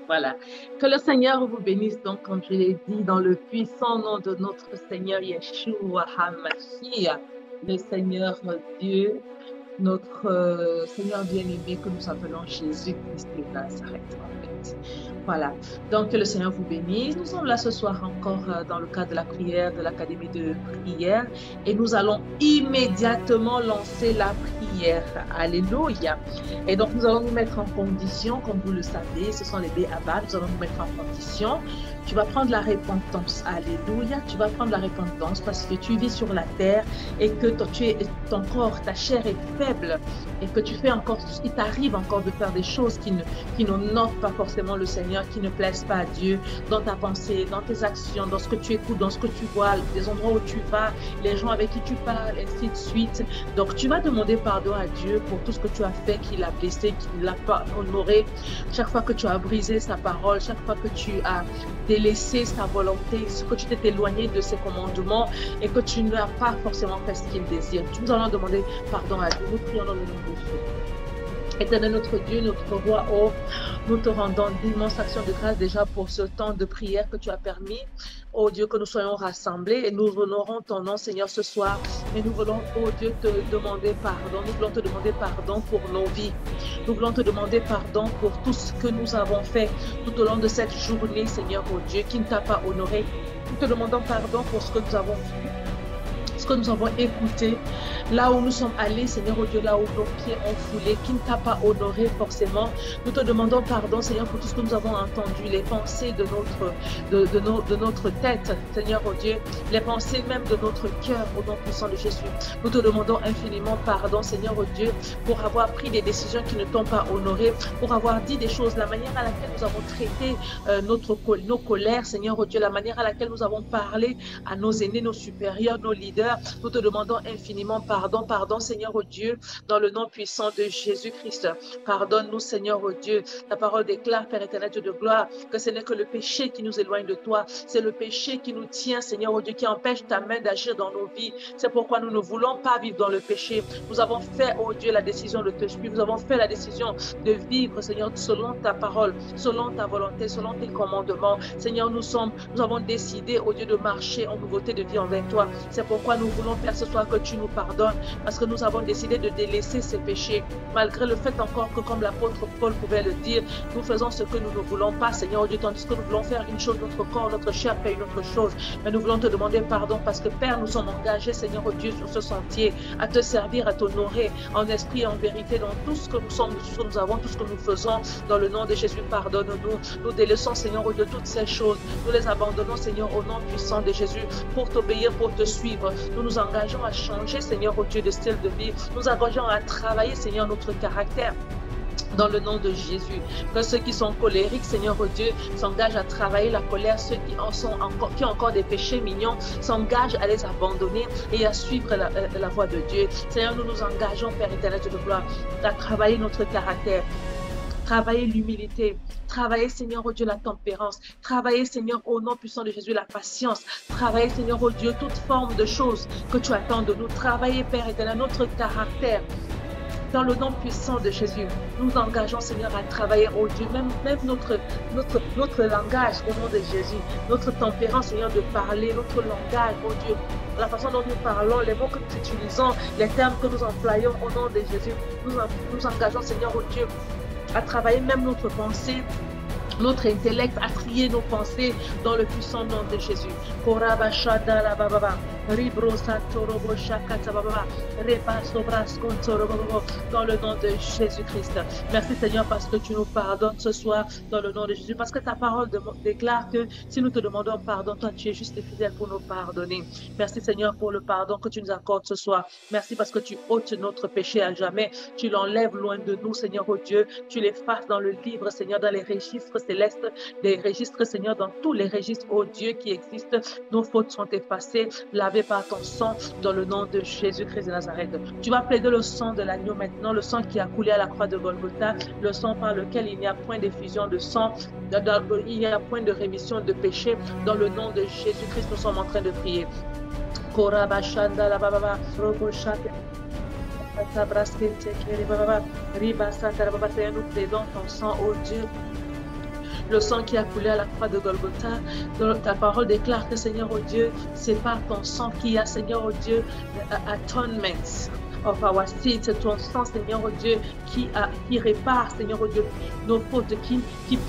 Voilà. Que le Seigneur vous bénisse, donc, comme je l'ai dit, dans le puissant nom de notre Seigneur Yeshua HaMashiach, le Seigneur Dieu, notre Seigneur bien-aimé que nous appelons Jésus-Christ de Nazareth, en fait. Voilà. Donc, que le Seigneur vous bénisse. Nous sommes là ce soir encore dans le cadre de la prière de l'Académie de prière et nous allons immédiatement lancer la prière. Alléluia. Et donc, nous allons nous mettre en condition, comme vous le savez, ce sont les B.A.B.A. Nous allons nous mettre en condition. Tu vas prendre la repentance. Alléluia. Tu vas prendre la repentance parce que tu vis sur la terre et que ton corps, ta chair est faible et que tu fais encore, il t'arrive encore de faire des choses qui n'honorent pas forcément le Seigneur, qui ne plaisent pas à Dieu dans ta pensée, dans tes actions, dans ce que tu écoutes, dans ce que tu vois, les endroits où tu vas, les gens avec qui tu parles, ainsi de suite. Donc, tu vas demander pardon à Dieu pour tout ce que tu as fait, qu'il a blessé, qu'il n'a pas honoré. Chaque fois que tu as brisé sa parole, chaque fois que tu as délaissé sa volonté, que tu t'es éloigné de ses commandements et que tu n'as pas forcément fait ce qu'il désire. Nous allons demander pardon à Dieu. Nous prions dans le nom de Jésus. Éternel notre Dieu, notre roi, oh, nous te rendons d'immenses actions de grâce déjà pour ce temps de prière que tu as permis, oh Dieu, que nous soyons rassemblés et nous honorons ton nom, Seigneur, ce soir. Et nous voulons, oh Dieu, te demander pardon. Nous voulons te demander pardon pour nos vies. Nous voulons te demander pardon pour tout ce que nous avons fait tout au long de cette journée, Seigneur, oh Dieu, qui ne t'a pas honoré. Nous te demandons pardon pour ce que nous avons vu, ce que nous avons écouté, là où nous sommes allés, Seigneur, oh Dieu, là où nos pieds ont foulé, qui ne t'a pas honoré forcément. Nous te demandons pardon, Seigneur, pour tout ce que nous avons entendu, les pensées de notre tête, Seigneur, oh Dieu, les pensées même de notre cœur, au nom puissant de Jésus. Nous te demandons infiniment pardon, Seigneur, oh Dieu, pour avoir pris des décisions qui ne t'ont pas honoré, pour avoir dit des choses, la manière à laquelle nous avons traité nos colères, Seigneur, oh Dieu, la manière à laquelle nous avons parlé à nos aînés, nos supérieurs, nos leaders. Nous te demandons infiniment pardon, Seigneur, oh Dieu, dans le nom puissant de Jésus-Christ. Pardonne-nous, Seigneur, oh Dieu. Ta parole déclare, Père éternel, Dieu de gloire, que ce n'est que le péché qui nous éloigne de toi. C'est le péché qui nous tient, Seigneur, oh Dieu, qui empêche ta main d'agir dans nos vies. C'est pourquoi nous ne voulons pas vivre dans le péché. Nous avons fait, oh Dieu, la décision de te suivre. Nous avons fait la décision de vivre, Seigneur, selon ta parole, selon ta volonté, selon tes commandements. Seigneur, nous avons décidé, oh Dieu, de marcher en nouveauté de vie envers toi. C'est pourquoi nous voulons, Père, ce soir que tu nous pardonnes, parce que nous avons décidé de délaisser ces péchés, malgré le fait encore que, comme l'apôtre Paul pouvait le dire, nous faisons ce que nous ne voulons pas, Seigneur Dieu, tandis que nous voulons faire une chose, notre corps, notre chair fait une autre chose. Mais nous voulons te demander pardon, parce que, Père, nous sommes engagés, Seigneur Dieu, sur ce sentier, à te servir, à t'honorer, en esprit et en vérité, dans tout ce que nous sommes, tout ce que nous avons, tout ce que nous faisons, dans le nom de Jésus, pardonne-nous. Nous délaissons, Seigneur Dieu, toutes ces choses. Nous les abandonnons, Seigneur, au nom puissant de Jésus, pour t'obéir, pour te suivre. Nous nous engageons à changer, Seigneur, au Dieu, de style de vie. Nous engageons à travailler, Seigneur, notre caractère. Dans le nom de Jésus, que ceux qui sont colériques, Seigneur oh Dieu, s'engagent à travailler la colère, ceux qui ont encore des péchés mignons, s'engagent à les abandonner et à suivre la voie de Dieu. Seigneur, nous nous engageons, Père éternel de gloire, à travailler notre caractère. Travailler l'humilité, travailler, Seigneur, oh Dieu, la tempérance, travailler, Seigneur, au nom puissant de Jésus, la patience, travailler, Seigneur, oh Dieu, toute forme de choses que tu attends de nous, travailler, Père éternel, notre caractère. Dans le nom puissant de Jésus, nous engageons, Seigneur, à travailler, oh Dieu, même notre langage, au nom de Jésus, notre tempérance, Seigneur, de parler, notre langage, oh Dieu, la façon dont nous parlons, les mots que nous utilisons, les termes que nous employons, au nom de Jésus, nous engageons, Seigneur, oh Dieu, à travailler même notre pensée, notre intellect, à trier nos pensées dans le puissant nom de Jésus. Dans le nom de Jésus-Christ. Merci Seigneur parce que tu nous pardonnes ce soir dans le nom de Jésus. Parce que ta parole déclare que si nous te demandons pardon, toi tu es juste et fidèle pour nous pardonner. Merci Seigneur pour le pardon que tu nous accordes ce soir. Merci parce que tu ôtes notre péché à jamais. Tu l'enlèves loin de nous Seigneur oh Dieu. Tu l'effaces dans le livre Seigneur, dans les registres célestes, des registres Seigneur, dans tous les registres oh Dieu qui existent. Nos fautes sont effacées, lavées par ton sang dans le nom de Jésus-Christ de Nazareth. Tu vas plaider le sang de l'agneau maintenant, le sang qui a coulé à la croix de Golgotha, le sang par lequel il n'y a point d'effusion de sang, il n'y a point de rémission de péché. Dans le nom de Jésus-Christ, nous sommes en train de prier. Nous plaidons ton sang, oh Dieu. le sang qui a coulé à la croix de Golgotha. Ta parole déclare que, Seigneur, oh Dieu, c'est par ton sang qu'il y a, Seigneur, oh Dieu, atonement of our sins. C'est ton sang, Seigneur, oh Dieu, qui répare, Seigneur, oh Dieu, nos fautes, qui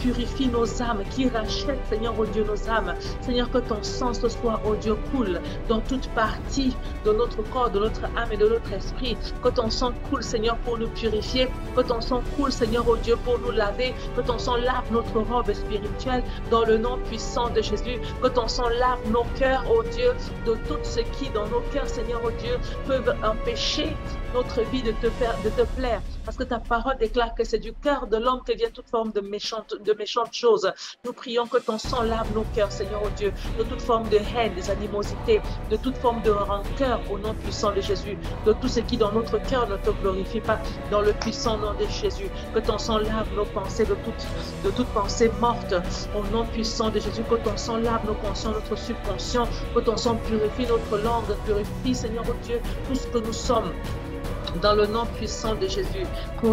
purifie nos âmes, qui rachète, Seigneur, oh Dieu, nos âmes. Seigneur, que ton sang ce soir, oh Dieu, coule dans toute partie de notre corps, de notre âme et de notre esprit. Que ton sang coule, Seigneur, pour nous purifier. Que ton sang coule, Seigneur, oh Dieu, pour nous laver. Que ton sang lave notre robe spirituelle dans le nom puissant de Jésus. Que ton sang lave nos cœurs, oh Dieu, de tout ce qui dans nos cœurs, Seigneur, oh Dieu, peuvent empêcher notre vie de te plaire. Parce que ta parole déclare que c'est du cœur de l'homme que vient toute forme de méchantes choses. Nous prions que ton sang lave nos cœurs, Seigneur, oh Dieu, de toute forme de haine, des animosités, de toute forme de rancœur au nom puissant de Jésus, de tout ce qui dans notre cœur ne te glorifie pas, dans le puissant nom de Jésus. Que ton sang lave nos pensées de toute pensée morte au nom puissant de Jésus. Que ton sang lave nos conscients, notre subconscient. Que ton sang purifie notre langue, purifie, Seigneur, oh Dieu, tout ce que nous sommes. Dans le nom puissant de Jésus. Que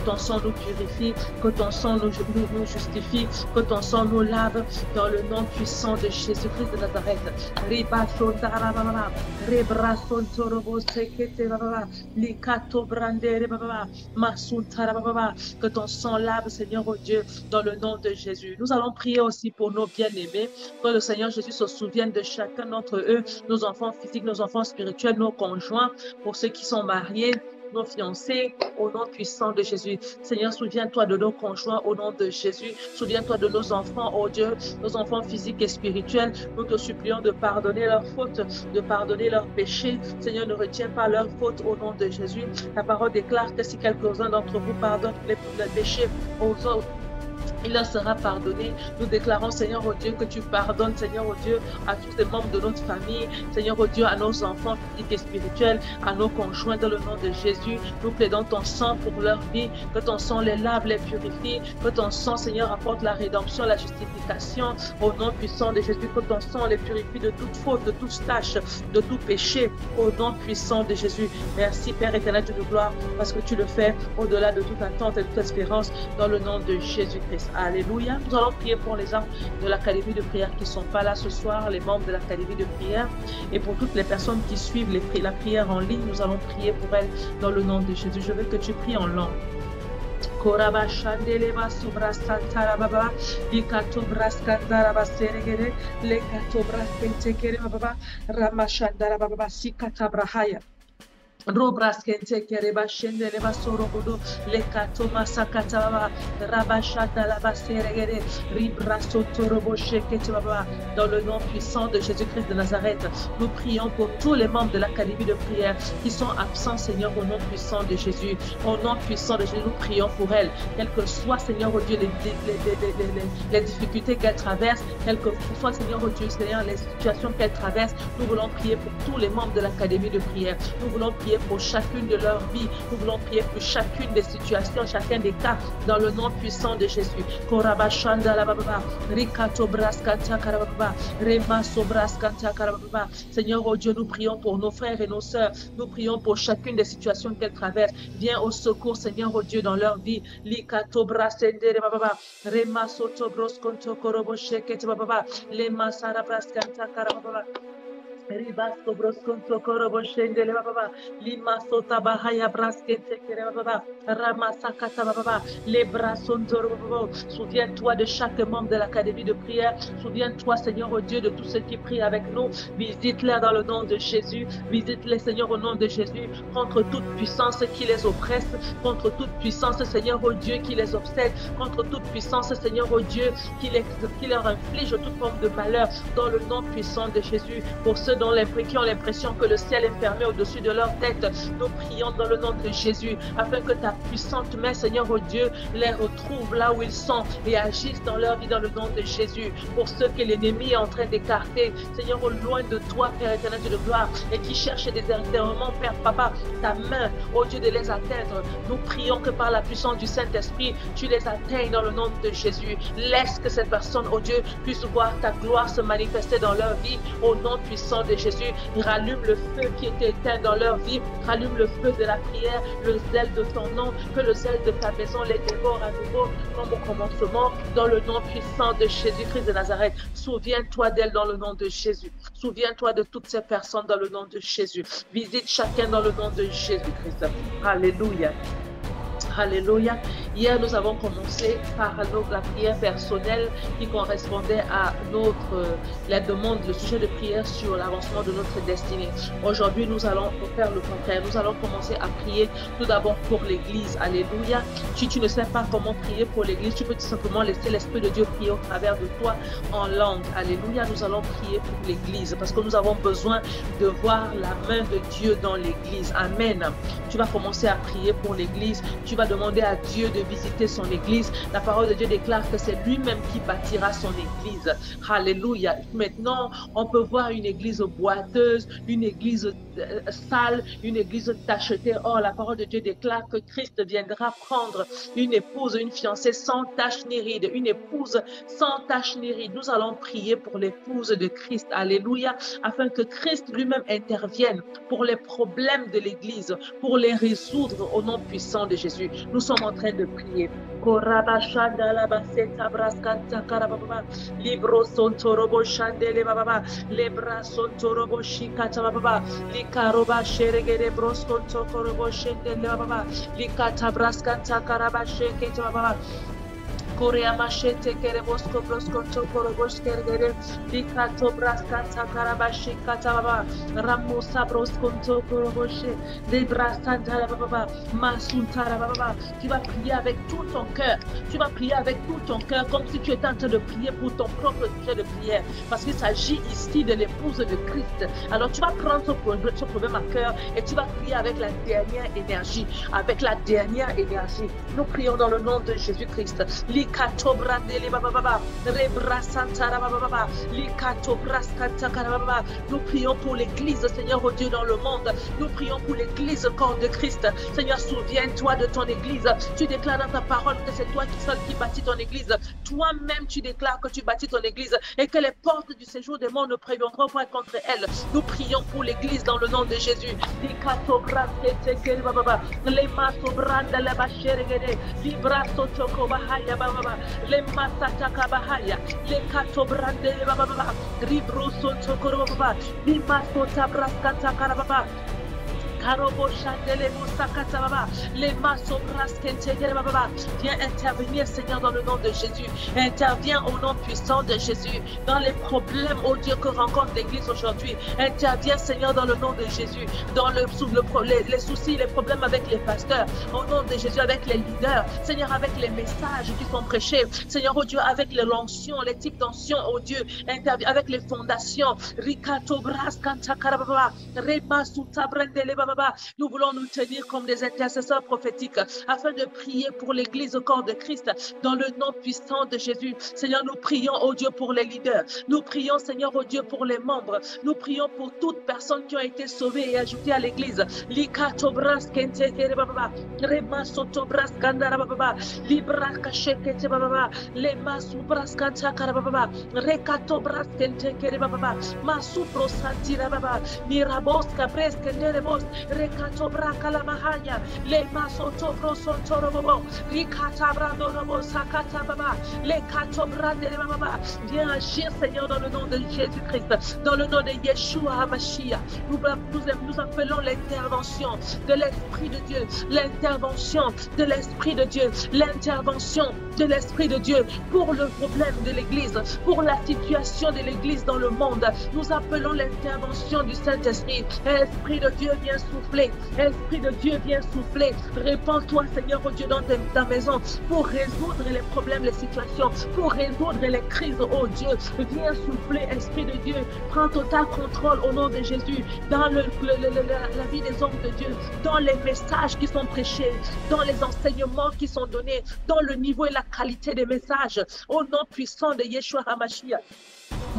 ton sang nous purifie, que ton sang nous justifie, que ton sang nous lave dans le nom puissant de Jésus-Christ de Nazareth. Que ton sang lave, Seigneur, oh Dieu, dans le nom de Jésus. Nous allons prier aussi pour nos bien-aimés, que le Seigneur Jésus se souvienne de chacun d'entre eux, nos enfants physiques, nos enfants spirituels, nos conjoints, pour ceux qui sont mariés, nos fiancés, au nom puissant de Jésus. Seigneur, souviens-toi de nos conjoints au nom de Jésus. Souviens-toi de nos enfants, oh Dieu, nos enfants physiques et spirituels. Nous te supplions de pardonner leurs fautes, de pardonner leurs péchés. Seigneur, ne retiens pas leurs fautes au nom de Jésus. Ta parole déclare que si quelques-uns d'entre vous pardonnent les péchés aux autres, il leur sera pardonné. Nous déclarons, Seigneur, oh Dieu, que tu pardonnes, Seigneur, oh Dieu, à tous les membres de notre famille, Seigneur, oh Dieu, à nos enfants physiques et spirituels, à nos conjoints, dans le nom de Jésus. Nous plaidons ton sang pour leur vie, que ton sang les lave, les purifie, que ton sang, Seigneur, apporte la rédemption, la justification, au nom puissant de Jésus, que ton sang les purifie de toute faute, de toute tâche, de tout péché, au nom puissant de Jésus. Merci, Père éternel de gloire, parce que tu le fais au-delà de toute attente et de toute espérance, dans le nom de Jésus-Christ. Alléluia. Nous allons prier pour les gens de l'Académie de prière qui ne sont pas là ce soir, les membres de l'Académie de prière, et pour toutes les personnes qui suivent la prière en ligne. Nous allons prier pour elles dans le nom de Jésus. Je veux que tu pries en langue. Koraba shandeleba sobra santara baba likato braskandara baseregere lekato braskentekere baba ramashandara baba sikata brahaya. Robraskente kereba shende leba sorogodo lekato masakata baba rabashata la baseregere ribraso torobo shekete baba. Dans le nom puissant de Jésus-Christ de Nazareth, nous prions pour tous les membres de l'Académie de prière qui sont absents, Seigneur, au nom puissant de Jésus. Au nom puissant de Jésus, nous prions pour elles, quelles que soient, Seigneur, oh Dieu, les difficultés qu'elles traversent, quelles que soient, Seigneur, oh Dieu, Seigneur, les situations qu'elles traversent. Nous voulons prier pour tous les membres de l'Académie de prière. Nous voulons prier pour chacune de leur vie. Nous voulons prier pour chacune des situations, chacun des cas, dans le nom puissant de Jésus. Seigneur, oh Dieu, nous prions pour nos frères et nos sœurs. Nous prions pour chacune des situations qu'elles traversent. Viens au secours, Seigneur, oh Dieu, dans leur vie. Ribasto brosconto corobo scendele baba lima sota bahaya braskete kere baba rama sakata baba les bras sont baba. Souviens-toi de chaque membre de l'Académie de prière. Souviens-toi, Seigneur, oh Dieu, de tous ceux qui prient avec nous. Visite-les dans le nom de Jésus. Visite-les, Seigneur, au nom de Jésus, contre toute puissance qui les oppresse, contre toute puissance, Seigneur, oh Dieu, qui les obsède, contre toute puissance, Seigneur, oh Dieu, qui leur inflige toute forme de malheur, dans le nom puissant de Jésus. Pour ceux qui ont l'impression que le ciel est fermé au-dessus de leur tête, nous prions dans le nom de Jésus, afin que ta puissante main, Seigneur, oh Dieu, les retrouve là où ils sont et agisse dans leur vie dans le nom de Jésus. Pour ceux que l'ennemi est en train d'écarter, Seigneur, loin de toi, Père éternel de gloire, et qui cherchent des enterrements, Père, Papa, ta main, oh Dieu, de les atteindre. Nous prions que par la puissance du Saint-Esprit, tu les atteignes dans le nom de Jésus. Laisse que cette personne, oh Dieu, puisse voir ta gloire se manifester dans leur vie, au nom puissant de de Jésus, rallume le feu qui était éteint dans leur vie, rallume le feu de la prière, le zèle de ton nom, que le zèle de ta maison les dévore à nouveau comme au commencement, dans le nom puissant de Jésus-Christ de Nazareth. Souviens-toi d'elle dans le nom de Jésus. Souviens-toi de toutes ces personnes dans le nom de Jésus. Visite chacun dans le nom de Jésus-Christ. Alléluia. Alléluia. Hier, nous avons commencé par la prière personnelle qui correspondait à la demande, le sujet de prière sur l'avancement de notre destinée. Aujourd'hui, nous allons faire le contraire. Nous allons commencer à prier tout d'abord pour l'Église. Alléluia. Si tu ne sais pas comment prier pour l'Église, tu peux tout simplement laisser l'Esprit de Dieu prier au travers de toi en langue. Alléluia. Nous allons prier pour l'Église parce que nous avons besoin de voir la main de Dieu dans l'Église. Amen. Tu vas commencer à prier pour l'Église. Tu vas demander à Dieu de visiter son église. La parole de Dieu déclare que c'est lui-même qui bâtira son église. Alléluia. Maintenant, on peut voir une église boiteuse, une église sale, une église tachetée. Or, la parole de Dieu déclare que Christ viendra prendre une épouse, une fiancée sans tache ni ride, une épouse sans tache ni ride. Nous allons prier pour l'épouse de Christ. Alléluia. Afin que Christ lui-même intervienne pour les problèmes de l'église, pour les résoudre au nom puissant de Jésus. Nous sommes en train de prier. Libro sontorobo shandele baba, lebra sontorobo shikata baba, likaroba sheregere broskonto korobo shendele baba, likata braskanta karaba shekete baba. Korea machete kere bosko brosko tokoro bosker gere dikato braskanta karabashi katababa ramusa brosko tokoro boshe de brastanta baba masuntara baba. Tu vas prier avec tout ton cœur. Tu vas prier avec tout ton cœur comme si tu étais en train de prier pour ton propre sujet de prière parce qu'il s'agit ici de l'épouse de Christ. Alors tu vas prendre ce problème à cœur et tu vas prier avec la dernière énergie, avec la dernière énergie. Nous prions dans le nom de Jésus-Christ. Likato brandele baba baba, rebra santara baba baba, likato braskanta karababa. Nous prions pour l'église, Seigneur, oh Dieu, dans le monde. Nous prions pour l'église, corps de Christ. Seigneur, souviens-toi de ton église. Tu déclares dans ta parole que c'est toi seul qui bâtis ton église. Toi-même, tu déclares que tu bâtis ton église et que les portes du séjour des morts ne préviendront pas contre elle. Nous prions pour l'église dans le nom de Jésus. Likato braskete karababa baba, lemaso brandele basheregede, libraso toko bahaya baba. Le masata kabahaya, le katobrande baba baba, ribroso tokoro baba, limasota braskata karababa. Karobo chandele musakata baba, les maso braskente baba. Viens intervenir, Seigneur, dans le nom de Jésus. Interviens au nom puissant de Jésus dans les problèmes, oh Dieu, que rencontre l'Église aujourd'hui. Interviens, Seigneur, dans le nom de Jésus, dans les soucis, les problèmes avec les pasteurs, au nom de Jésus, avec les leaders, Seigneur, avec les messages qui sont prêchés, Seigneur, oh Dieu, avec l'onction, les types d'onction, oh Dieu, interviens avec les fondations. Rikato braskanta karababa, remasuta brandele baba. Nous voulons nous tenir comme des intercesseurs prophétiques afin de prier pour l'église au corps de Christ dans le nom puissant de Jésus. Seigneur, nous prions, oh Dieu, pour les leaders. Nous prions, Seigneur, oh Dieu, pour les membres. Nous prions pour toutes personnes qui ont été sauvées et ajoutées à l'église. Likato braskente baba, remasoto braskandara baba, libra kashekete baba, lemasu braskanta karababa, rekato braskente baba, masu prosantira baba, miraboska breskendere bos. Rekato braka la mahanya, le masoto prosonto robo, rikata brando robo sakata baba, le kato brande baba. Viens agir, Seigneur, dans le nom de Jésus-Christ, dans le nom de Yeshua HaMashiach. Nous appelons l'intervention de l'Esprit de Dieu, l'intervention de l'Esprit de Dieu, l'intervention de l'Esprit de Dieu pour le problème de l'Église, pour la situation de l'Église dans le monde. Nous appelons l'intervention du Saint-Esprit. Esprit de Dieu, viens souffler. Esprit de Dieu, viens souffler. Répands-toi, Seigneur, oh Dieu, dans ta maison pour résoudre les problèmes, les situations, pour résoudre les crises, oh Dieu. Viens souffler, Esprit de Dieu. Prends total contrôle au nom de Jésus dans la vie des hommes de Dieu, dans les messages qui sont prêchés, dans les enseignements qui sont donnés, dans le niveau et la qualité des messages. Au nom puissant de Yeshua HaMashiach.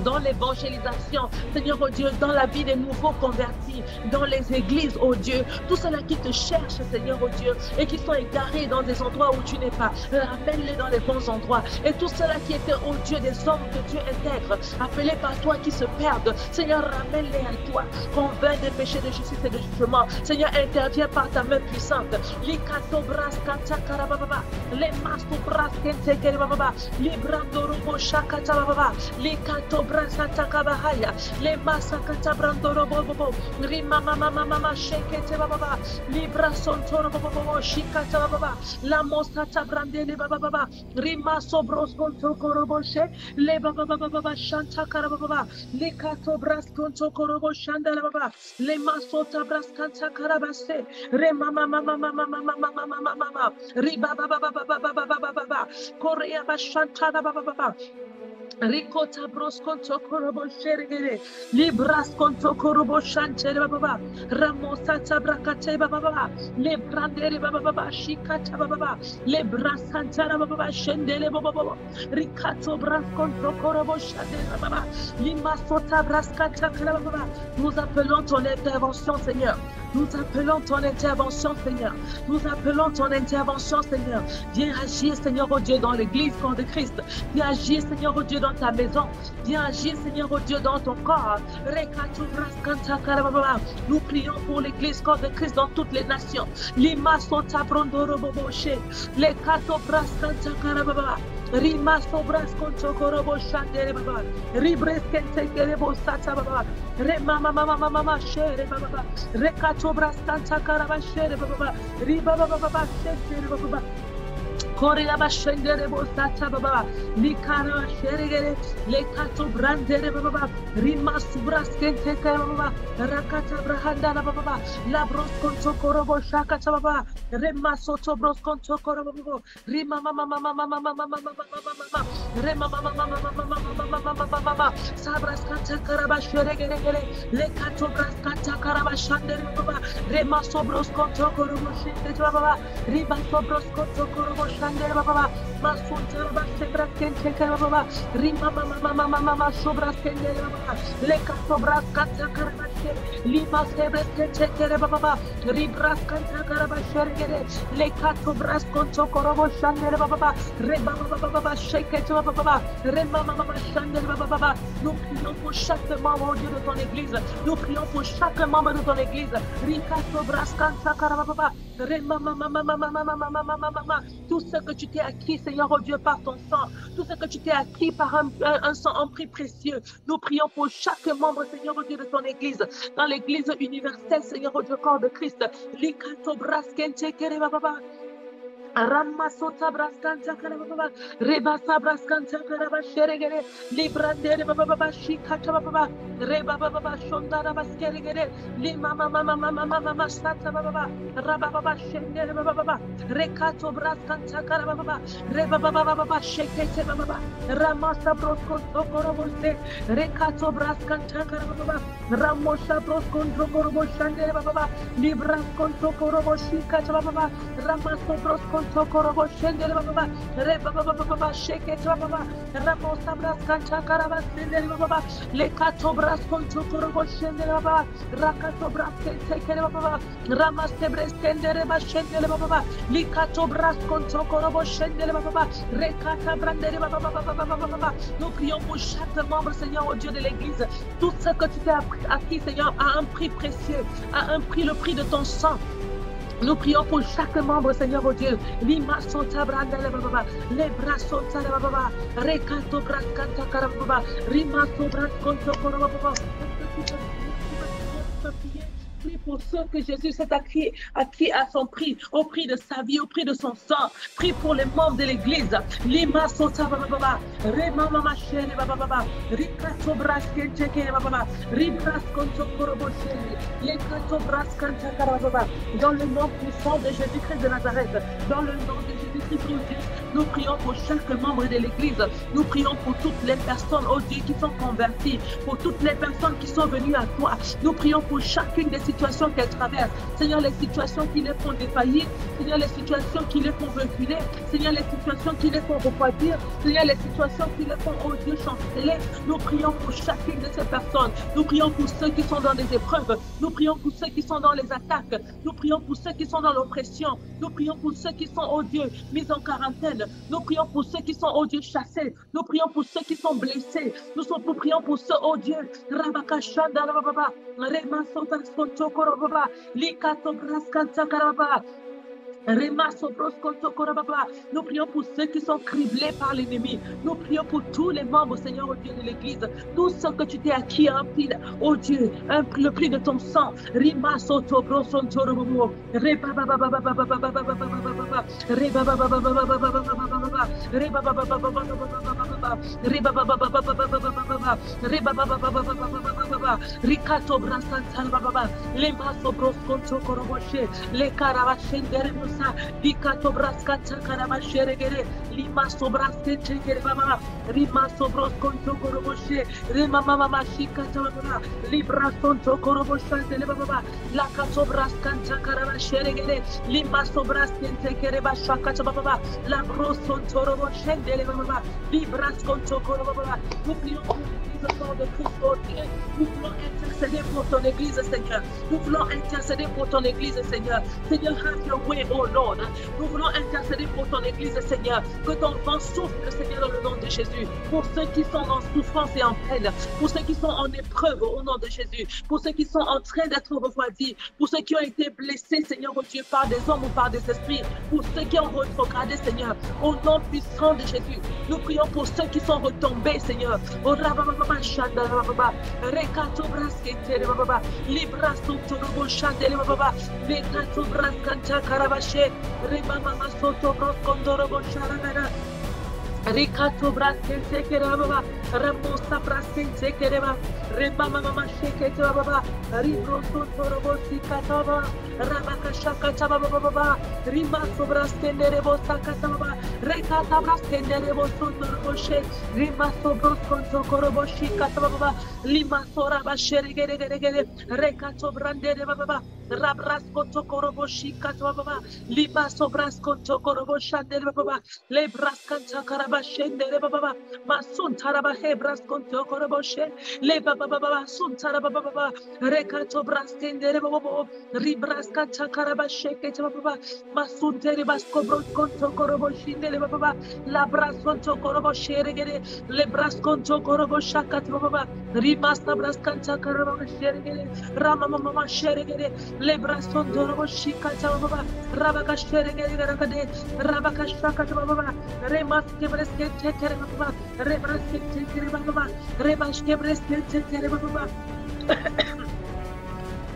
dans l'évangélisation, Seigneur, oh Dieu, dans la vie des nouveaux convertis, dans les églises, oh Dieu, tous ceux-là qui te cherchent, Seigneur, oh Dieu, et qui sont égarés dans des endroits où tu n'es pas, ramène-les dans les bons endroits. Et tous ceux-là qui étaient, oh Dieu, des hommes que Dieu intègre, appelés par toi, qui se perdent, Seigneur, ramène-les à toi, convainc des péchés de justice et de jugement. Seigneur, interviens par ta main puissante. Les les masakata brandoro bobo rima mama shekete baba libra sontoro bobo shikata baba la mosata brandele baba rima sobros konto koroboshe le baba shanta karababa le kato bras konto korobo shandala baba le masota bras kanta karabase re mama riba baba korea bashanta baba Ricota brosconto corobo shergere, libras conto corobo shantere baba, ramosata bracate baba, le brandere baba, shikata baba, le brasantara baba, shendele baba, ricato brasconto corobo shandere baba, limasota brascata baba. Nous appelons ton intervention, Seigneur. Nous appelons ton intervention, Seigneur. Nous appelons ton intervention, Seigneur. Viens agir, Seigneur, oh Dieu, dans l'église, corps de Christ. Viens agir, Seigneur, oh Dieu, dans ta maison. Viens agir, Seigneur, oh Dieu, dans ton corps. Nous prions pour l'église, corps de Christ, dans toutes les nations. Lima sota brondoro boboshe. Les kato braskanta karababa. Rima sobras konto korobo shandere baba. Ribres kente kerebo sata baba. Re mama shere baba. Re kato braskanta karaba shere baba. Riba baba shere baba. Korea bashendere bosata baba, likara sherigere, lekato brandere baba, rima subraskente baba, rakata brahanda baba, la brosconto korobo shakata baba, rema soto brosconto korobo, rima mama rema mama sabraskata karaba sherigere, lekato braskata karaba shandere baba, rema sobrosconto korobo shinte baba, riba sobrosconto korobo baba masunta baba kente baba rima mama sobras kende baba leka sobras kata karabashe lima sebres kente baba ribras kanta karabashe leka sobras konto korobo shandere baba reba baba shekete baba rema mama shandere baba. Nous prions pour chaque membre de ton église. Nous prions pour chaque membre de ton église. Rika sobras kanta karababa rema mama tout ce que tu t'es acquis, Seigneur, oh Dieu, par ton sang, tout ce que tu t'es acquis par un sang en prix précieux. Nous prions pour chaque membre, Seigneur, oh Dieu, de ton église, dans l'église universelle, Seigneur, oh Dieu, corps de Christ. Likato braskente kereba baba. Ramasota braskanta karababa, rebasa braskanta karaba sheregere, librandere baba shikata baba, reba baba shondara baskeregere, lima mama sata baba, rababa shendere baba, rekato braskanta karababa, reba baba shekete baba, ramasa broskonto korobose, rekato braskanta karababa, ramosha broskonto korobo shandere baba, libraskonto korobo shikata baba, ramaso broskonto Tokorobo Shendele Baba, Reba Baba, Shake it Baba, Ramos Abras Kancha Karabas Sendele Baba, Lekato Braskon Tokorobo Shendele Baba, Rakato Braske Take Baba, Ramas Tebres Kendere Bashendele Baba, Likato Braskon Tokorobo Shendele Baba, Rekata Brandere Baba. Nous prions pour chaque membre, Seigneur, au Dieu de l'Église, tout ce que tu t'es acquis, Seigneur, à un prix précieux, à un prix, le prix de ton sang. Nous prions pour chaque membre, Seigneur, oh Dieu. Lima sota brandele baba, les bras sota baba, rekato braskanta karababa, rima sobras konto korababa. Prie pour ceux que Jésus s'est acquis à son prix, au prix de sa vie, au prix de son sang. Prie pour les membres de l'Église. Lima sota baba, rema mama chere baba, rikato braskente kere baba, ribras konto koroboshe, lekato braskanta karababa. Dans le nom puissant de Jésus-Christ de Nazareth, dans le nom de Jésus. spécifique, oh Dieu. Nous prions pour chaque membre de l'Église. Nous prions pour toutes les personnes, oh Dieu, qui sont converties, pour toutes les personnes qui sont venues à toi. Nous prions pour chacune des situations qu'elles traversent. Seigneur, les situations qui les font défaillir. Seigneur, les situations qui les font reculer. Seigneur, les situations qui les font refroidir. Seigneur, les situations qui les font, oh Dieu, chanceler. Nous prions pour chacune de ces personnes. Nous prions pour ceux qui sont dans des épreuves. Nous prions pour ceux qui sont dans les attaques. Nous prions pour ceux qui sont dans l'oppression. Nous prions pour ceux qui sont, oh Dieu, mis en quarantaine. Nous prions pour ceux qui sont, oh Dieu, chassés. Nous prions pour ceux qui sont blessés. Nous prions pour ceux, oh Dieu, Rabakashanda Baba, Rema Sotas Kontokoro Baba, Likato Braskanta Karababa. Nous prions pour ceux qui sont criblés par l'ennemi. Nous prions pour tous les membres, Seigneur, au Dieu de l'Église. Tous ceux que tu t'es acquis à un prix, oh Dieu, le prix de ton sang. Rima soto broson torobo. Reba baba baba baba baba baba baba. Reba baba baba baba baba baba. Reba baba baba baba baba. Reba baba baba baba baba. Reba baba baba baba baba. Rikato brasanta baba. Lema sobroskon tokoroboche. Le karavashendere Dikato braskata karama sheregere lima sobraske chekere baba rima sobroskon tokoroboshe rima mama mashika tababa libra son tokoroboshe tele baba la kato braskanta karama sheregere lima sobraske chekere bashaka tababa la broson toroboshe tele baba libra skon tokorobaba. Nous prions pour le sang de Christ, oh Dieu. Nous voulons intercéder pour ton Église, Seigneur. Nous voulons intercéder pour ton Église, Seigneur. Seigneur, have your way, oh Lord. Nous voulons intercéder pour ton Église, Seigneur. Que ton vent souffle, Seigneur, dans le nom de Jésus. Pour ceux qui sont en souffrance et en peine. Pour ceux qui sont en épreuve, au nom de Jésus. Pour ceux qui sont en train d'être refroidis. Pour ceux qui ont été blessés, Seigneur, oh Dieu, par des hommes ou par des esprits. Pour ceux qui ont rétrogradé, Seigneur. Au nom puissant de Jésus. Nous prions pour ceux qui sont retombés, Seigneur. Oh, Shanda Baba, Rekato Braskete Baba, Librasto Torobo Shandele Baba, Rekato Braskanta Karabashe, Remama Soto Broskondorobo Sharana. Rikato braskente keraba, Ramosa braskente kereba, Remama mama shekete baba, Ribroso torobo sikataba, Rabaka shakata baba, Rimaso braskende rebo sakata baba, Rekata braskende rebo torobo she, Rimaso broskonto korobo shikata baba, Limaso rabashere gere, Rekato brandere baba, Rabrasko tokorobo shikata baba, Limaso braskonto korobo shandere baba, Le braskanta karaba Shendere baba, Masun Taraba Hebras Conto Coroboshe, Le baba baba, Sun Taraba baba, Rekato Braskendere baba, Ribraska Takaraba Sheke baba, Masun Terebasco Brosconto Coroboshinde baba, La Brasconto Coroboshe regere, Le Brasconto Coroboshakat baba, Rimasta Brascanta Carabashere, Rama Mama Sheregere, Le Brasconto Roboshika baba, Rabaka Sheregere, Rabaka Shaka baba, Remas Breske tere baba, rebraske tere baba, rebaske breske tere baba.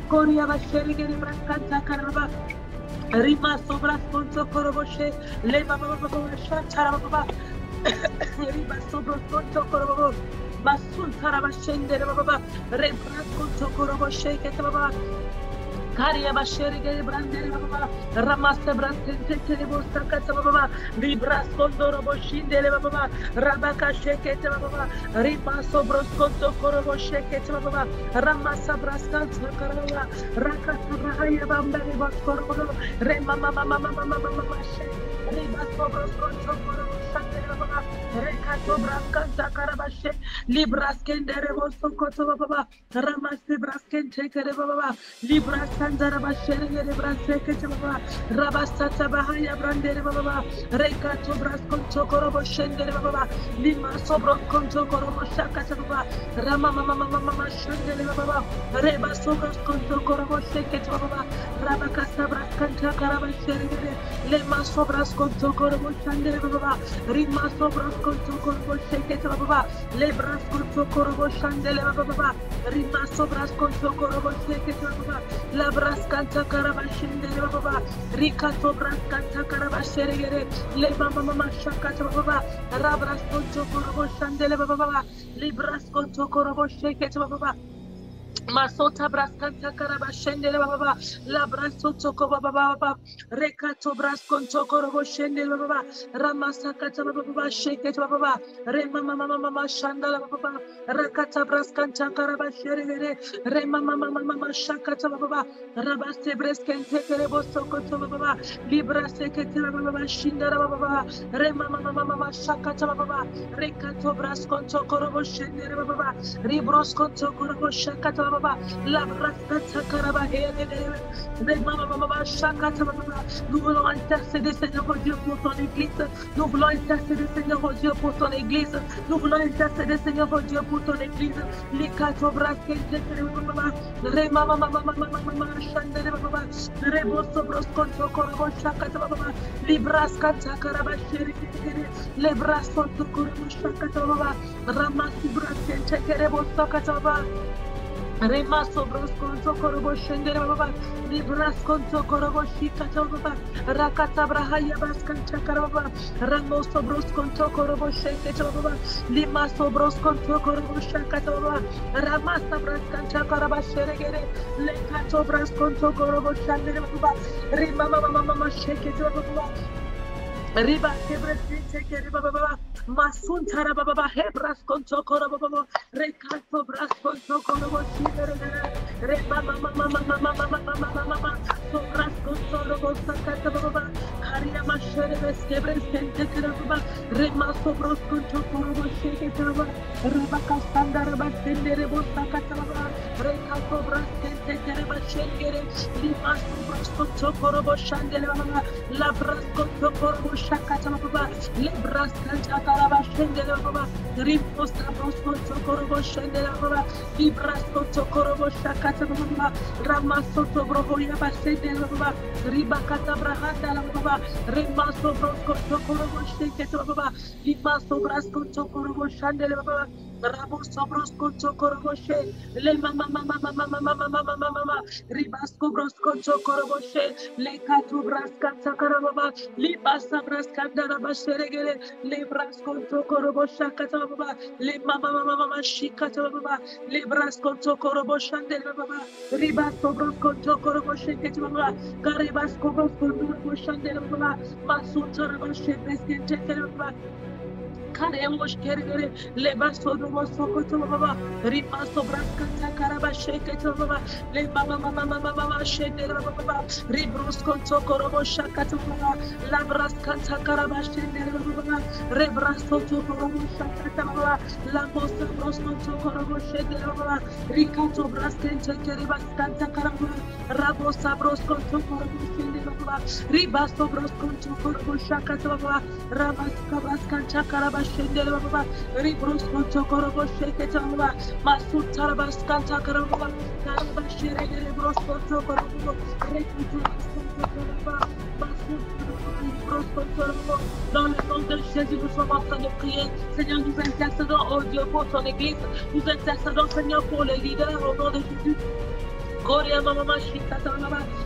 Korea bashere gere braskanta karaba. Rima sobras konto koroboshe, le baba baba shantara baba. Rima sobras konto korobo. Basun tarabashende baba, rebras konto koroboshe kete baba. Karia bashere gere brandere baba, Ramasta braskente tere bosta kata baba, Libras kondoro boshinde baba, Rabaka shekete baba, Ripa sobros konto korobo shekete baba, Ramasa braskanta karaba, Rakata bahaya bambere baskoro, Rema mama she, Ripa sobros konto korobo shekete baba, Rekato braskanta karabashe, Libras kendere bosto koto baba, Ramasta braskente kere baba, Libras Sandara Bashere Braseke Baba, Rabasata Bahaya Brandere Baba, Reka Tobras Conto Corobo Shendere Baba, Lima Sobro Conto Corobo Shaka Baba, Rama Mama Shendere Baba, Reba Sobros Conto Corobo Sheke Baba, Rabakasa Brascanta Carabashere, Lema Sobras Conto Corobo Shendere Baba, Rima Sobros Conto Corobo Sheke Baba, Lebras Conto Corobo Shendere Baba, Rima Sobras Conto Corobo Sheke Baba, La Braskanta Karabashinde baba, Rikato Braskanta Karabashere, Le Mama Shakata baba, Rabrasconto Corobo Shandele baba, Librasconto Corobo Shake baba. Masota braskanta karaba shendele baba la braso toko baba baba rekato braskon toko robo shendele baba ramasa kata baba sheke baba rema mama mama shandala baba rakata braskanta karaba shere rema mama mama shakata baba rabaste breskente kerebo soko baba libra sekete baba shindara baba rema mama mama shakata baba rekato braskon toko robo shendele baba ribroskon toko robo shakata baba la braskata karaba shakata baba. Nous voulons intercéder, Seigneur oh Dieu, pour ton église. Nous voulons intercéder, Seigneur oh Dieu, pour ton église. Nous voulons intercéder, Seigneur oh Dieu, pour ton église. Les quatre braskete baba rema mama shandere baba rebo sobros konto korabo shakata baba libraskata karaba shere le braso to korabo shakata baba ramasi braskete kerebo sokata baba Rema sobros konto korobo shendere baba libras konto korobo shikata baba rakata brahaya baskan chakara baba ramo sobros konto korobo sheketa baba lima sobros konto korobo shakata baba rama sabras kan chakara ba sheregere lekato bras konto korobo shandere baba rima mama sheketa baba Riba hebras kere baba masun tara baba hebras konto koro baba rekato bras konto koro boshire reba mama sobras konto robo sakata baba karia mashere hebras kere baba rema sobros konto koro boshire baba riba kasandara basendere bosakata baba rekato bras kere bashengere lima sobros konto koro boshandele baba la bras konto koro shakata baba libras kanta karaba shendele baba ripos tabros konto korobo shendele baba libras konto korobo shakata baba ramaso to broho yaba shendele baba ribakata brahanda baba remaso bros konto korobo shekete baba limaso bras konto korobo shendele baba Rabo sobros konto korobo she le mama ribas kobros konto korobo she le katu bras kanta karaba libasa bras kandara basheregere le bras konto korobo shakata baba le mama shikata baba le bras konto korobo shandele baba ribas kobros konto korobo shekete baba garibas kobros konto shandele baba masutra bashe beskente baba Karemos kerere leba sodomo sokoto baba ripa sobraska takaraba shekete baba le mama shende baba ribros konto korobo shakata baba labraska takaraba shende baba rebraso to korobo shakata baba lamosa bros konto korobo shende baba rikato braskente kereba skanta karaba rabo sabros konto korobo shende baba ribaso bros konto korobo shakata baba rabaska braskanta karaba shendele baba ribros konto korobo shekete baba masutara baskanta karaba karaba shere bros konto korobo rekito baba dans le nom de Jésus, nous sommes en train de prier. Seigneur, nous intercédons, oh Dieu, pour ton église. Nous intercédons, Seigneur, pour les leaders au nom de Jésus.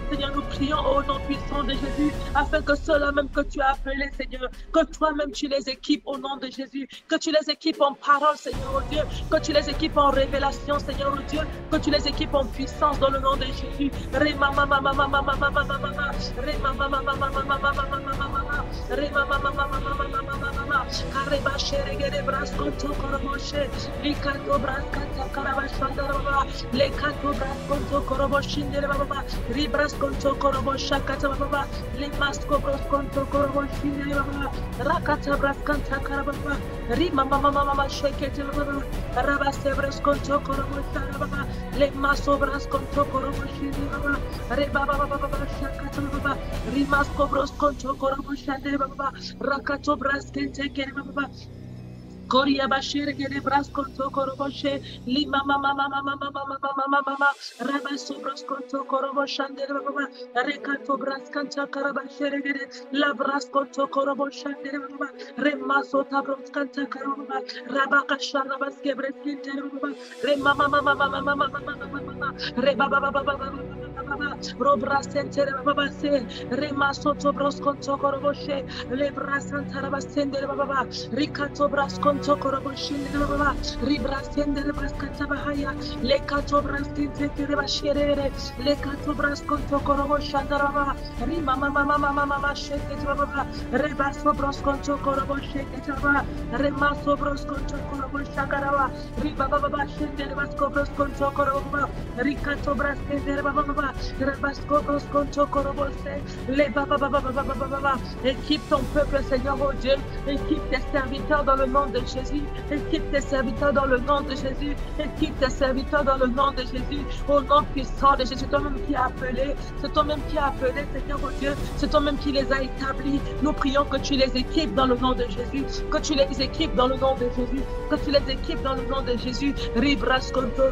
Seigneur, nous prions au nom puissant de Jésus, afin que ceux-là même que tu as appelés, Seigneur, que toi-même tu les équipes au nom de Jésus, que tu les équipes en parole, Seigneur, oh Dieu, que tu les équipes en révélation, Seigneur, oh Dieu, que tu les équipes en puissance dans le nom de Jésus. Baba ribras konto korobo shakata baba limas kobros konto korobo shine baba rakata bras kanta karababa rima mama shekete baba rabase bras konto korobo shara baba limas kobros konto korobo shine baba reba baba shakata baba rimas kobros konto korobo shane baba rakato bras kente kere baba Korea Bashir gede brasko to koroboshe lima mama raba sobros konto korobo shandere baba reka to braskanta karabashere gede la brasko to korobo shandere baba remma so tabroskanta karababa raba kashana baske breskinte baba remma mama reba baba Robra sentere baba se remaso tobros konto koroboshe lebra santara basende baba rikato bras konto koroboshe baba ribra sende baskata bahaya lekato bras kinte kire bashere lekato bras konto koroboshe baba rima mama sheke baba rebaso bros konto koroboshe baba remaso bros konto koroboshe garaba riba baba shende basko bros konto korobo rikato bras kinte baba équipe ton peuple, Seigneur, oh Dieu. Équipe tes serviteurs dans le nom de Jésus. Équipe tes serviteurs dans le nom de Jésus. Équipe tes serviteurs dans le nom de Jésus. Au nom puissant de Jésus. C'est toi-même qui as appelé. C'est toi-même qui as appelé, Seigneur, oh Dieu. C'est toi-même qui les a établis. Nous prions que tu les équipes dans le nom de Jésus. Que tu les équipes dans le nom de Jésus. Que tu les équipes dans le nom de Jésus. Ribras konto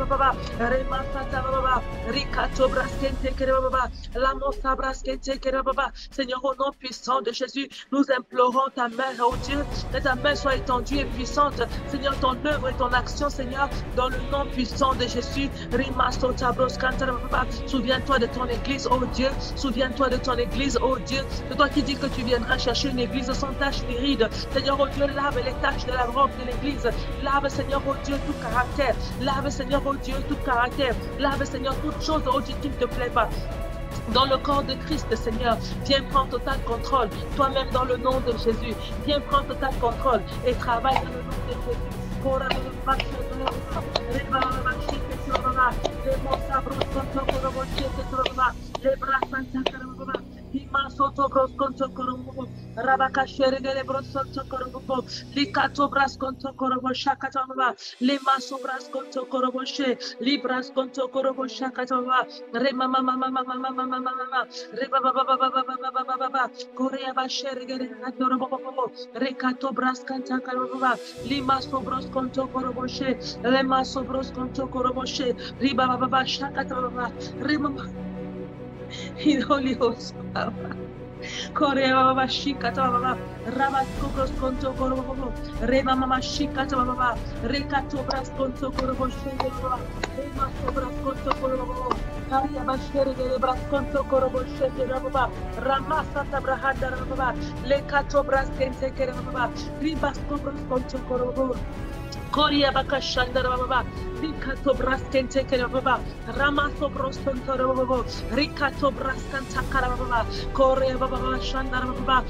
baba. Remasata baba. Rikato braskente kerababa. Lamosa braskente kerababa. Seigneur, au nom puissant de Jésus, nous implorons ta main, oh Dieu, que ta main soit étendue et puissante. Seigneur, ton œuvre et ton action, Seigneur, dans le nom puissant de Jésus. Rimasota broskante baba. Souviens-toi de ton église, oh Dieu. Souviens-toi de ton église, oh Dieu. C'est toi qui dis que tu viendras chercher une église sans tache ni ride. Seigneur, oh Dieu, lave les taches de la robe de l'église. Lave, Seigneur, oh Dieu, tout caractère. Lave, Seigneur, oh Dieu, tout caractère. Lave, Seigneur, toute chose, oh Dieu, qui ne te plaît pas. Dans le corps de Christ, Seigneur, viens prendre total contrôle. Toi-même dans le nom de Jésus, viens prendre total contrôle et travaille dans le nom de Jésus. Imasoto bros konto korobo rabaka shergele bros konto korobo likato bras konto korobo shakata baba limaso bras konto korobo she libras konto korobo shakata baba re mama re baba korea ba shergele korobo rekato bras kanta korobo limaso bros konto korobo she limaso bros konto korobo she riba baba shakata baba re mama in Holy Ghost power. Korea baba shikata baba rabasko bros konto korobo reba mama shikata baba rekato bras konto korobo shende baba reba bras konto korobo Karia bashere de bras konto korobo shende baba ramasa tabrahanda baba lekato bras kente kere baba ribasko bros konto korobo Korea baka shandara baba rikato braskente kere baba ramaso brostonto baba rikato braskanta kara baba Korea baba shandara baba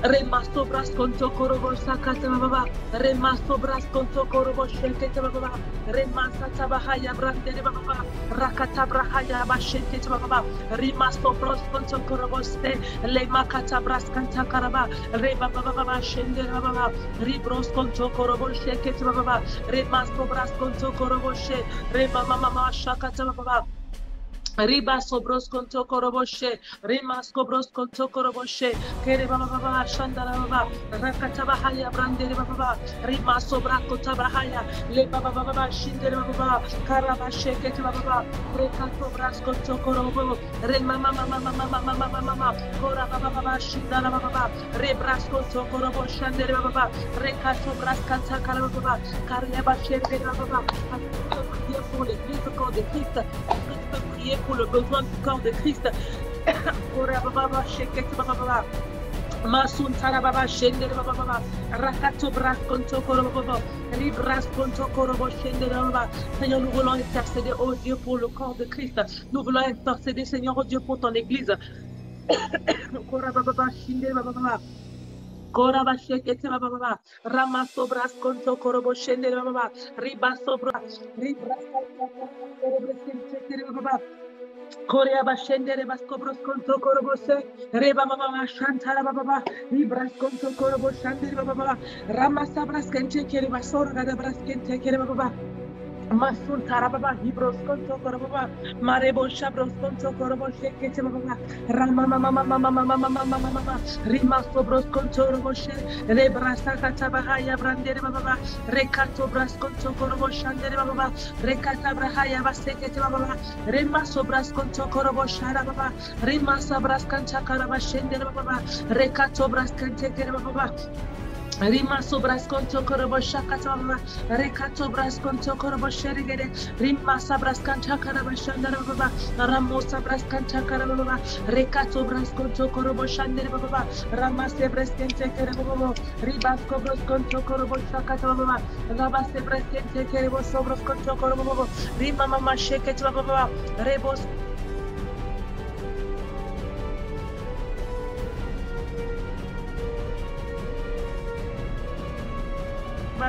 remaso braskonto korobo sakata baba remaso braskonto korobo shekete baba remasa tabahaya brandere baba rakata brahaya bashete baba remaso braskonto korobo ste le makata braskanta karaba reba baba shendere baba ribroskonto korobo shekete baba remaso braskonto korobo she reba mama shakata baba Riba sobros konto koroboshe, rimas kobros konto koroboshe, kere baba baba shandara baba, rakata bahaya brandere baba, rimas sobra kota bahaya, le baba baba shindere baba, karabashe kete baba, rekato bras konto korobo, re mama kora baba shindara baba, rebras konto korobo shandere baba, rekato bras kanta karababa, kareba shere baba, pour l'église du corps de Christ, prier pour le besoin du corps de Christ. Masun tarababa shende baba rakato bras konto korobo libras konto korobo shende baba. Seigneur, nous voulons intercéder au Dieu pour le corps de Christ. Nous voulons intercéder, Seigneur, au Dieu pour ton église. Korababa shende baba Koraba shekete baba ramaso bras konto korobo shende baba ribaso bras baba Korea bashendere baskobros konto korobose reba baba shantara baba libras konto korobo shandere baba ramasa bras kente kere basor gada bras kente kere baba Masun tarababa hibros konto korobaba marebo shabros konto korobo shekete baba rama mama rima sobros konto korobo she rebrasa katabahaya brandere baba rekato bras konto korobo shandere baba rekata brahaya basekete baba rima sobras konto korobo shara baba rima sabras kanta karaba shendere baba rekato bras kante kere baba Rima sobras conto korobo shakatama, Rekato bras conto korobo sherigede, Rima sabras canta caraba shandarababa, Ramo sabras canta carababa, Rekato bras conto korobo shandarababa, Rama sebres kente kerebo, Ribas cobros conto korobo shakatama, Rama sebres kente kerebo sobros conto korobo, Rima mama sheket baba, Rebos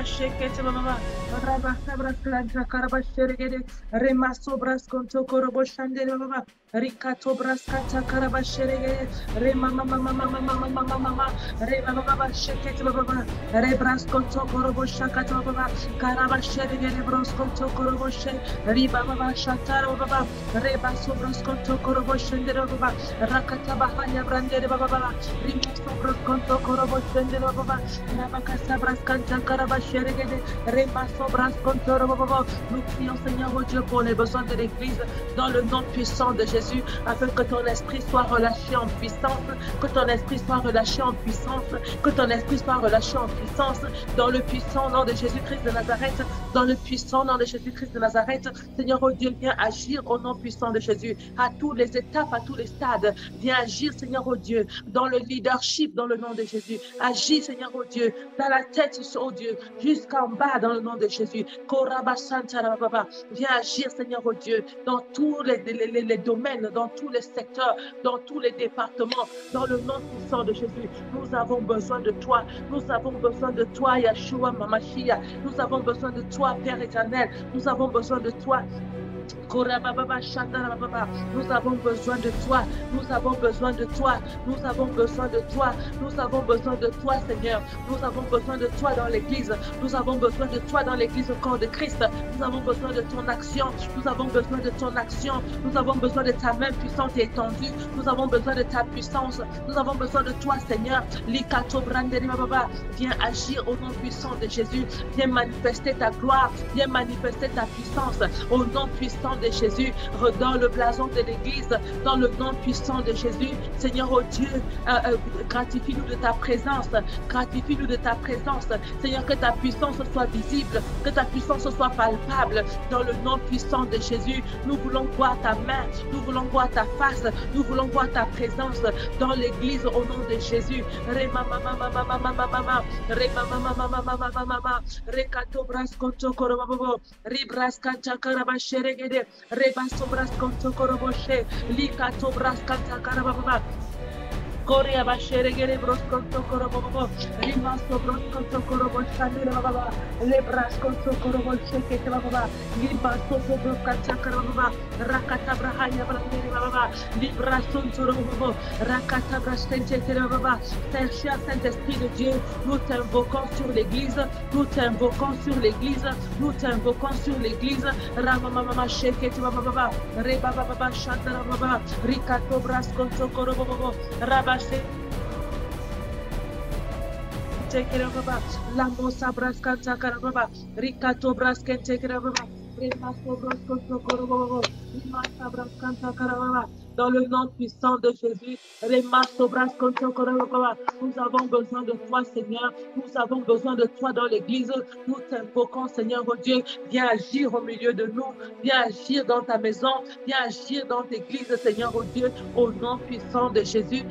Shekete mama, Rabasa Brascanta Carabasherigede, Remaso Brasconto Coroboshandere mama, Ricato Brascata Carabasherigede, Remama mama, Remama Shekete mama, Rebrasconto Coroboshakata mama, Carabasherigede Brosconto Coroboshe, Riba mama Shatara baba, Rebaso Brasconto Coroboshendere baba, Rakata Bahaya Brandere baba, Rimaso Brasconto Coroboshendere baba, Rabacasa Brascanta Carabasherigede. Nous prions Seigneur oh Dieu pour les besoins de l'Église dans le nom puissant de Jésus afin que ton esprit soit relâché en puissance, que ton esprit soit relâché en puissance, que ton esprit soit relâché en puissance dans le puissant nom de Jésus-Christ de Nazareth, dans le puissant nom de Jésus-Christ de Nazareth. Seigneur oh Dieu, viens agir au nom puissant de Jésus à toutes les étapes, à tous les stades. Viens agir Seigneur oh Dieu dans le leadership dans le nom de Jésus. Agis Seigneur oh Dieu dans la tête oh Dieu jusqu'en bas dans le nom de Jésus. Viens agir, Seigneur, oh Dieu, dans tous les domaines, dans tous les secteurs, dans tous les départements, dans le nom puissant de Jésus. Nous avons besoin de toi. Nous avons besoin de toi, Yeshua Mamashia. Nous avons besoin de toi, Père éternel. Nous avons besoin de toi. Nous avons besoin de toi, nous avons besoin de toi, nous avons besoin de toi, nous avons besoin de toi, Seigneur. Nous avons besoin de toi dans l'Église, nous avons besoin de toi dans l'Église au corps de Christ. Nous avons besoin de ton action, nous avons besoin de ton action, nous avons besoin de ta main puissante et étendue, nous avons besoin de ta puissance, nous avons besoin de toi, Seigneur. Viens agir au nom puissant de Jésus, viens manifester ta gloire, viens manifester ta puissance au nom puissant de Jésus, dans le blason de l'Église, dans le nom puissant de Jésus. Seigneur, oh Dieu, gratifie-nous de ta présence, gratifie-nous de ta présence. Seigneur, que ta puissance soit visible, que ta puissance soit palpable, dans le nom puissant de Jésus. Nous voulons voir ta main, nous voulons voir ta face, nous voulons voir ta présence dans l'Église au nom de Jésus. Rebasobras conto coroboshe, licatobras canta carababa. Korea basheregere brosconto corobobo, rimasto brosconto coroboshandere baba, lebrasconto coroboshe baba, libasto broscanta carababa, rakata brahaya brandere baba, librasconto robobo, rakata brascente baba. Cher Saint-Esprit de Dieu, nous t'invoquons sur l'Église, nous t'invoquons sur l'Église, nous t'invoquons sur l'Église. Ramamama shekete baba, rebaba baba shandara baba, ricato brasconto corobobo, la mosa brascanta carababa, ricato brascente carababa, remaso brasconto corobobo, rimasa brascanta carababa. Dans le nom puissant de Jésus, nous avons besoin de toi, Seigneur. Nous avons besoin de toi dans l'Église. Nous t'invoquons, Seigneur, oh Dieu. Viens agir au milieu de nous. Viens agir dans ta maison. Viens agir dans l'Église, Seigneur, oh Dieu. Au nom puissant de Jésus.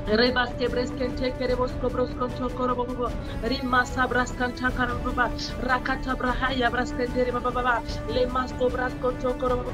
Rebaste breskente kerevos kobros konto korobobo rima sabras kanta karababa rakata brahaya braskendere baba le masto bras konto korobobo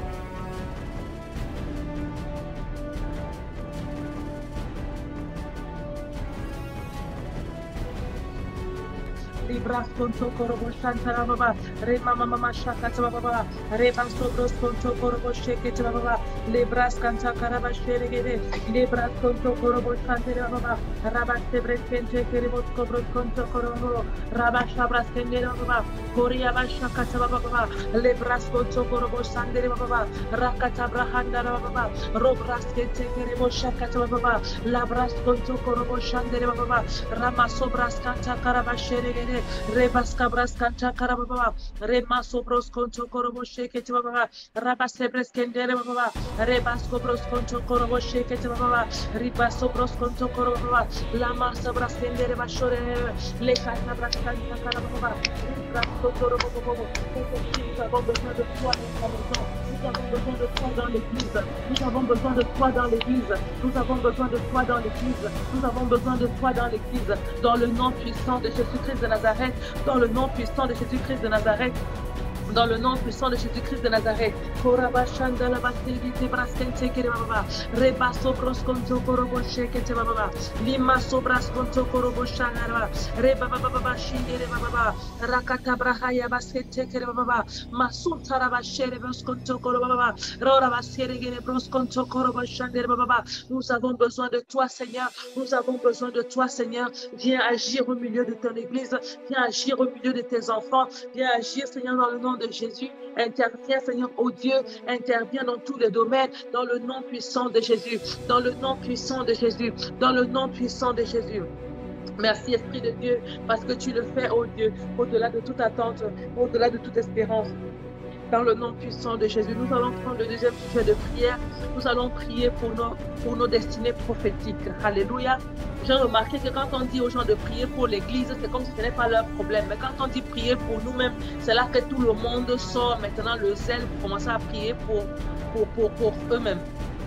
Libras conto corobo shantara baba, rema mama shakata baba, rebas sobros conto corobo shekete baba, libras canta caraba sheregede, libras conto corobo shantara baba, rabas sebrekente keribos cobros conto corobo, rabas shabras kendere baba, koria bashakata baba, libras conto corobo shandere baba, rakata brahandara baba, robras kete keribos shakata baba, labras conto corobo shandere baba, ramas sobras canta caraba sheregede. Rebas Cabras Canta Carababa, Remaso Bros Conto Corobo Shake it Baba, Rabasebres Kendere Baba, Rebas Cobros Conto Corobo Shake it Baba, Ribaso Bros Conto Coroba, Lama Sabras Kendere Bashore, Lecata Brascanta Carababa, Ribaso Corobo. Nous avons besoin de toi dans la maison. Nous avons besoin de toi dans l'église. Nous avons besoin de toi dans l'église. Nous avons besoin de toi dans l'église. Nous avons besoin de toi dans l'église. Dans le nom puissant de Jésus-Christ de Nazareth. Dans le nom puissant de Jésus-Christ de Nazareth. Dans le nom puissant de Jésus-Christ de Nazareth. Korabashanda la basegite braskente kerebaba. Rebaso broskonto koroboshe ketebaba. Lima sobraskonto koroboshanara. Rebababa shindere baba. Rakata brahaya baskete kerebaba. Masunta rabashere broskonto korobaba. Rora basere gere broskonto koroboshandere baba. Nous avons besoin de toi, Seigneur. Nous avons besoin de toi, Seigneur. Viens agir au milieu de ton église. Viens agir au milieu de tes enfants. Viens agir, Seigneur, dans le nom de Jésus. Interviens, Seigneur, oh Dieu, interviens dans tous les domaines, dans le nom puissant de Jésus, dans le nom puissant de Jésus, dans le nom puissant de Jésus. Merci, Esprit de Dieu, parce que tu le fais, oh Dieu, au-delà de toute attente, au-delà de toute espérance. Dans le nom puissant de Jésus, nous allons prendre le deuxième sujet de prière. Nous allons prier pour nos destinées prophétiques. Alléluia. J'ai remarqué que quand on dit aux gens de prier pour l'Église, c'est comme si ce n'est pas leur problème. Mais quand on dit prier pour nous-mêmes, c'est là que tout le monde sort maintenant le zèle pour commencer à prier pour eux-mêmes.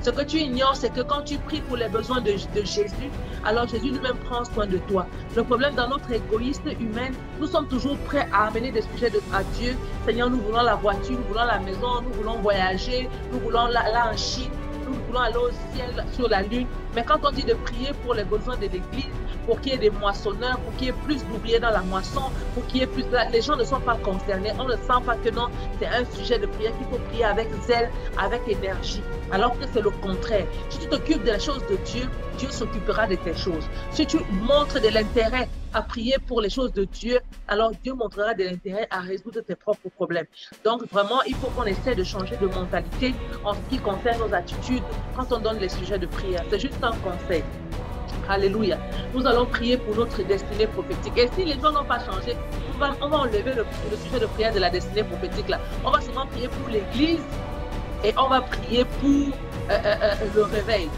Ce que tu ignores, c'est que quand tu pries pour les besoins de Jésus, alors Jésus lui-même prend soin de toi. Le problème dans notre égoïsme humain, nous sommes toujours prêts à amener des sujets à Dieu. Seigneur, nous voulons la voiture, nous voulons la maison, nous voulons voyager, nous voulons là en Chine, nous voulons aller au ciel, sur la lune. Mais quand on dit de prier pour les besoins de l'Église, pour qu'il y ait des moissonneurs, pour qu'il y ait plus d'ouvriers dans la moisson, pour qu'il y ait plus... Les gens ne sont pas concernés. On ne sent pas que non, c'est un sujet de prière qu'il faut prier avec zèle, avec énergie. Alors que c'est le contraire. Si tu t'occupes de la chose de Dieu, Dieu s'occupera de tes choses. Si tu montres de l'intérêt à prier pour les choses de Dieu, alors Dieu montrera de l'intérêt à résoudre tes propres problèmes. Donc vraiment, il faut qu'on essaie de changer de mentalité en ce qui concerne nos attitudes quand on donne les sujets de prière. C'est juste un conseil. Alléluia. Nous allons prier pour notre destinée prophétique. Et si les gens n'ont pas changé, on va enlever le sujet de prière de la destinée prophétique là. On va seulement prier pour l'Église et on va prier pour le réveil.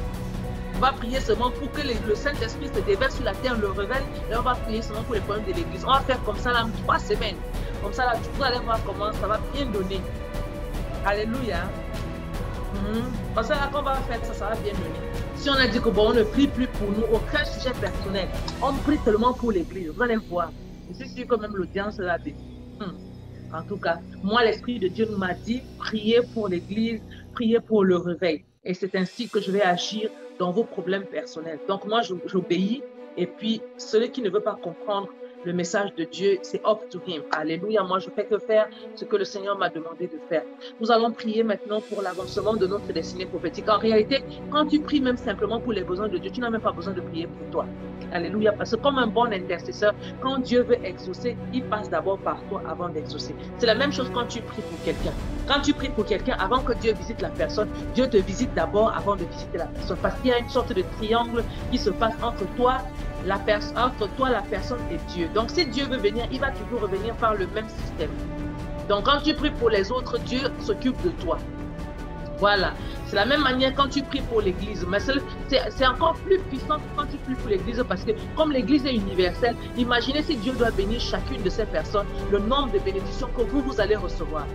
On va prier seulement pour que le Saint-Esprit se déverse sur la terre, le réveil, et on va prier seulement pour les problèmes de l'Église. On va faire comme ça là 3 semaines. Comme ça là, vous allez voir comment ça va bien donner. Alléluia. Comme ça là, quand on va faire ça, ça va bien donner. Si on a dit que bon, on ne prie plus pour nous, aucun sujet personnel, on prie seulement pour l'Église. Vous allez voir. Je suis sûr que même l'audience l'a dit. En tout cas, moi, l'Esprit de Dieu m'a dit, priez pour l'Église, priez pour le réveil. Et c'est ainsi que je vais agir dans vos problèmes personnels. Donc moi, j'obéis. Et puis, celui qui ne veut pas comprendre le message de Dieu, c'est up to him. Alléluia. Moi, je ne fais que faire ce que le Seigneur m'a demandé de faire. Nous allons prier maintenant pour l'avancement de notre destinée prophétique. En réalité, quand tu pries même simplement pour les besoins de Dieu, tu n'as même pas besoin de prier pour toi. Alléluia. Parce que comme un bon intercesseur, quand Dieu veut exaucer, il passe d'abord par toi avant d'exaucer. C'est la même chose quand tu pries pour quelqu'un. Quand tu pries pour quelqu'un, avant que Dieu visite la personne, Dieu te visite d'abord avant de visiter la personne. Parce qu'il y a une sorte de triangle qui se passe entre toi, la personne et Dieu. Donc si Dieu veut venir, il va toujours revenir par le même système. Donc quand tu pries pour les autres, Dieu s'occupe de toi. Voilà. C'est la même manière quand tu pries pour l'Église. Mais c'est encore plus puissant quand tu pries pour l'Église parce que comme l'Église est universelle, imaginez si Dieu doit bénir chacune de ces personnes, le nombre de bénédictions que vous allez recevoir.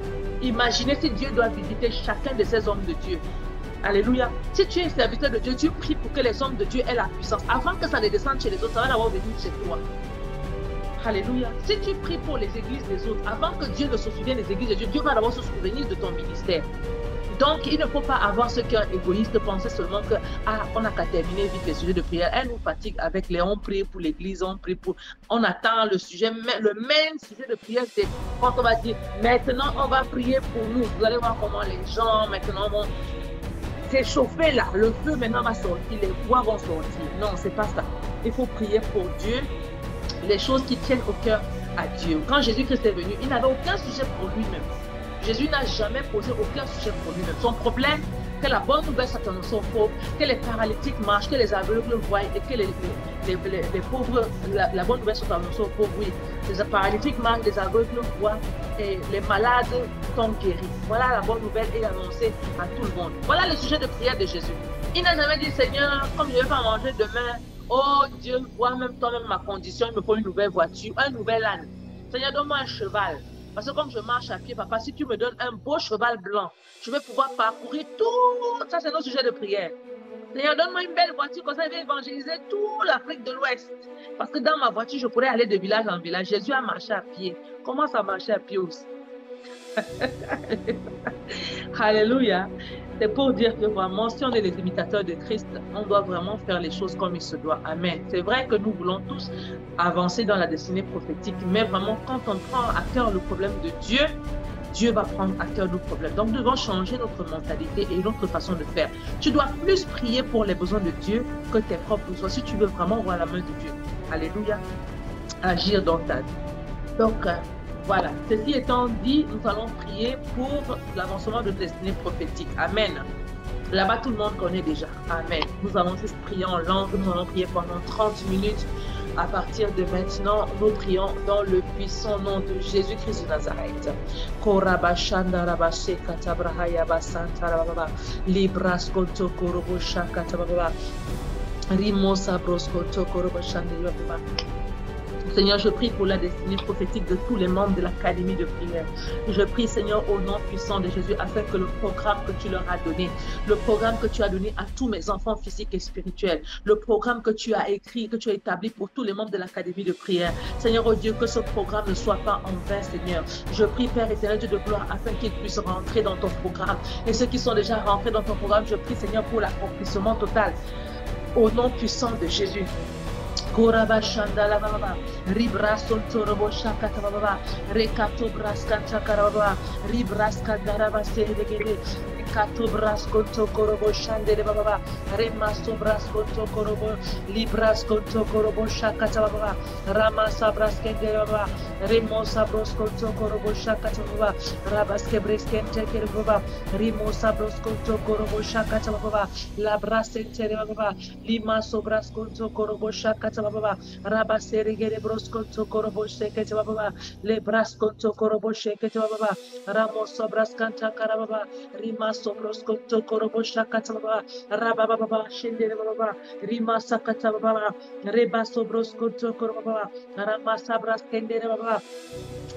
Imaginez si Dieu doit visiter chacun de ces hommes de Dieu. Alléluia. Si tu es serviteur de Dieu, tu pries pour que les hommes de Dieu aient la puissance. Avant que ça ne descende chez les autres, ça va d'abord venir chez toi. Alléluia. Si tu pries pour les églises des autres, avant que Dieu ne se souvienne des églises de Dieu, Dieu va d'abord se souvenir de ton ministère. Donc, il ne faut pas avoir ce cœur égoïste de penser seulement que, on n'a qu'à terminer vite les sujets de prière. Elle nous fatigue avec les on prie pour l'église, on attend le sujet, le même sujet de prière, c'est quand on va dire, maintenant on va prier pour nous. Vous allez voir comment les gens maintenant vont s'échauffer là. Le feu maintenant va sortir, les voix vont sortir. Non, c'est pas ça. Il faut prier pour Dieu, les choses qui tiennent au cœur à Dieu. Quand Jésus-Christ est venu, il n'avait aucun sujet pour lui-même. Jésus n'a jamais posé aucun sujet pour lui-même. Son problème, que la bonne nouvelle soit annoncée aux pauvres, que les paralytiques marchent, que les aveugles voient et que les pauvres, la bonne nouvelle soit annoncée aux pauvres, oui. Les paralytiques marchent, les aveugles voient et les malades sont guéris. Voilà la bonne nouvelle est annoncée à tout le monde. Voilà le sujet de prière de Jésus. Il n'a jamais dit, Seigneur, comme je ne vais pas manger demain, oh Dieu, vois même toi-même ma condition, il me faut une nouvelle voiture, un nouvel âne. Seigneur, donne-moi un cheval. Parce que comme je marche à pied, papa, si tu me donnes un beau cheval blanc, je vais pouvoir parcourir tout. Ça, c'est notre sujet de prière. Seigneur, donne-moi une belle voiture, comme ça, je vais évangéliser toute l'Afrique de l'Ouest. Parce que dans ma voiture, je pourrais aller de village en village. Jésus a marché à pied. Commence à marcher à pied aussi. Alléluia. C'est pour dire que vraiment, si on est les imitateurs de Christ, on doit vraiment faire les choses comme il se doit. Amen. C'est vrai que nous voulons tous avancer dans la destinée prophétique, mais vraiment, quand on prend à cœur le problème de Dieu, Dieu va prendre à cœur nos problèmes. Donc, nous devons changer notre mentalité et notre façon de faire. Tu dois plus prier pour les besoins de Dieu que tes propres besoins, si tu veux vraiment voir la main de Dieu. Alléluia. Agir dans ta vie. Donc, voilà. Ceci étant dit, nous allons prier pour l'avancement de destinée prophétique. Amen. Là-bas, tout le monde connaît déjà. Amen. Nous allons juste prier en langue. Nous allons prier pendant 30 minutes. À partir de maintenant, nous prions dans le puissant nom de Jésus-Christ de Nazareth. Seigneur, je prie pour la destinée prophétique de tous les membres de l'Académie de prière. Je prie, Seigneur, au nom puissant de Jésus, afin que le programme que tu leur as donné, le programme que tu as donné à tous mes enfants physiques et spirituels, le programme que tu as écrit, que tu as établi pour tous les membres de l'Académie de prière, Seigneur, oh Dieu, que ce programme ne soit pas en vain, Seigneur. Je prie, Père éternel, Dieu de gloire, afin qu'ils puissent rentrer dans ton programme. Et ceux qui sont déjà rentrés dans ton programme, je prie, Seigneur, pour l'accomplissement total. Au nom puissant de Jésus. Koraba Shandala Baba, Ribraso Torobo Shakata Baba, Rekato Braskanta Karaba, Ribraska Daraba Sedegede, Rekato Brasko Tokorobo Shandere Baba, Remaso Brasko Tokorobo, Librasko Tokorobo Shakata Baba, Ramasa Braskende Baba, Remosa Brosko Tokorobo Shakata Baba, Rabaske Breskente Kereba, Rimosa Brosko Tokorobo Shakata Baba, Labrasente Baba, Limaso Brasko Tokorobo Shakata Baba, Rabaserigere Brosko Tokorobo Shekete Baba, Le Brasko Tokorobo Shekete Baba, Ramoso Braskanta Karababa, Rimaso Brosko Tokorobo Shakata Baba, Rababa Shindere Baba, Rimasa Kata Baba, Rebaso Brosko Tokorobo Baba, Ramasa Braskendere Baba,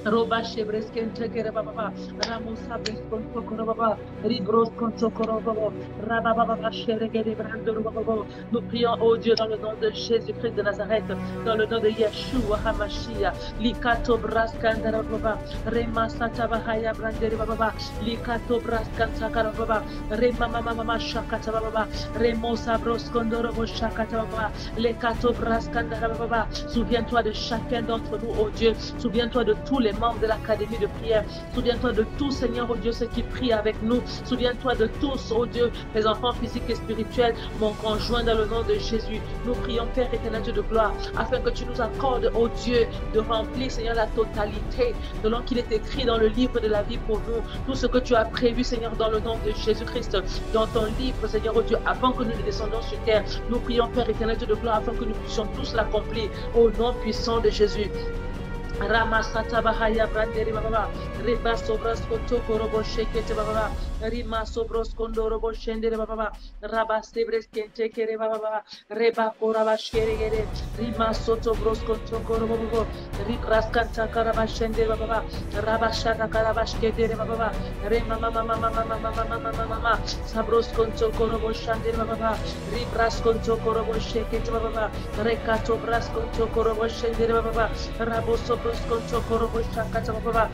Roba Shebreskente Kere Baba, Ramosa Brasko Tokorobo Baba, Ribrosko Tokorobo, Rababa Sheregere Brando Baba. Nous prions, oh Dieu, dans le nom de Jésus-Christ de Nazareth, dans le nom de Yeshua HaMashiach, Likato Braskandara Baba, Rema Satabahaya Brandere Baba, Likato Braskantara Baba, Rema Mama Shakata Baba, Remosa Broskondoro Shakata Baba, Lekato Braskandara Baba. Souviens-toi de chacun d'entre nous, oh Dieu. Souviens-toi de tous les membres de l'Académie de prière. Souviens-toi de tous, Seigneur, oh Dieu, ceux qui prient avec nous. Souviens-toi de tous, oh Dieu, les enfants physiques et spirituels, mon conjoint, dans le nom de Jésus. Nous prions, Père éternel, Dieu de gloire, afin que tu nous accordes, oh Dieu, de remplir, Seigneur, la totalité de l'an qu'il est écrit dans le livre de la vie pour nous. Tout ce que tu as prévu, Seigneur, dans le nom de Jésus-Christ, dans ton livre, Seigneur, oh Dieu, avant que nous ne descendions sur terre. Nous prions, Père éternel, Dieu de gloire, afin que nous puissions tous l'accomplir au nom puissant de Jésus. Ramasata Bahaya Branderi Baba, Reba Sobras Kotoko Robo Shekete Baba, Rima Sobros Kondorobo Shendere Baba, Rabba Sebres Kente Kere Baba, Reba Koraba Shere, Rima Soto Bros Kotoko Robo, Ribras Kanta Karaba Shendere Baba, Rabba Shata Karabash Kedere Baba, Rema Mama, Sabros Kotoko Robo Shandere Baba, Ribras Kotoko Robo Shekete Baba, Rekato Bras Kotoko Robo Shendere Baba, Raboso Prosconto Korobo Shakata Baba,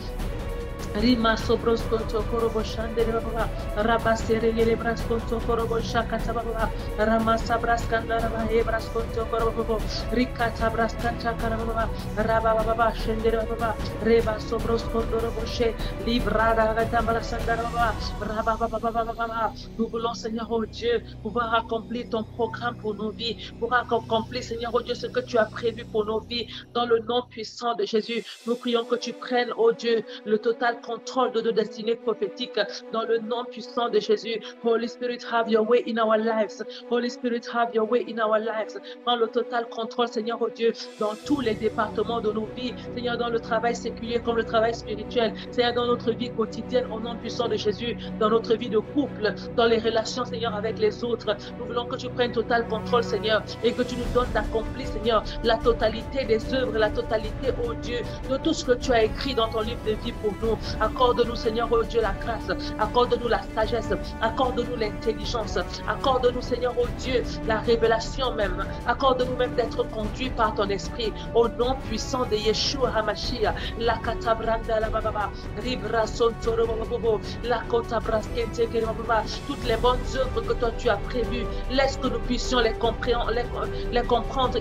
Rima Sobrosconto Korobo Shandere Baba, Rabasere Brasconto Korobo Shakata Baba, Ramasa Braskandara Hebrasconto Korobo, Ricata Brascanta Karababa, Rababa Shendere Baba, Reba Sobroscondo Roboshe, Librada Gatamara Sandara Baba, Rababa. Nous voulons, Seigneur, oh Dieu, pouvoir accomplir ton programme pour nos vies, pouvoir accomplir, Seigneur, oh Dieu, ce que tu as prévu pour nos vies, dans le nom puissant de Jésus. Nous prions que tu prennes, oh Dieu, le total contrôle de nos destinées prophétiques dans le nom puissant de Jésus. Holy Spirit, have your way in our lives. Holy Spirit, have your way in our lives. Prends le total contrôle, Seigneur, oh Dieu, dans tous les départements de nos vies. Seigneur, dans le travail séculier comme le travail spirituel. Seigneur, dans notre vie quotidienne, au nom puissant de Jésus, dans notre vie de couple, dans les relations, Seigneur, avec les autres. Nous voulons que tu prennes total contrôle, Seigneur, et que tu nous donnes d'accomplir, Seigneur, la totalité des œuvres, la totalité, oh Dieu, de tout ce que tu as écrit dans ton livre de vie pour nous. Accorde-nous, Seigneur, oh Dieu, la grâce. Accorde-nous la sagesse. Accorde-nous l'intelligence. Accorde-nous, Seigneur, oh Dieu, la révélation même. Accorde-nous même d'être conduit par ton esprit. Au nom puissant de Yeshua HaMashiach, la katabranda la bababa, ribra sontoro bababo, la kotabraskente kerababa, toutes les bonnes œuvres que toi tu as prévues, laisse que nous puissions les comprendre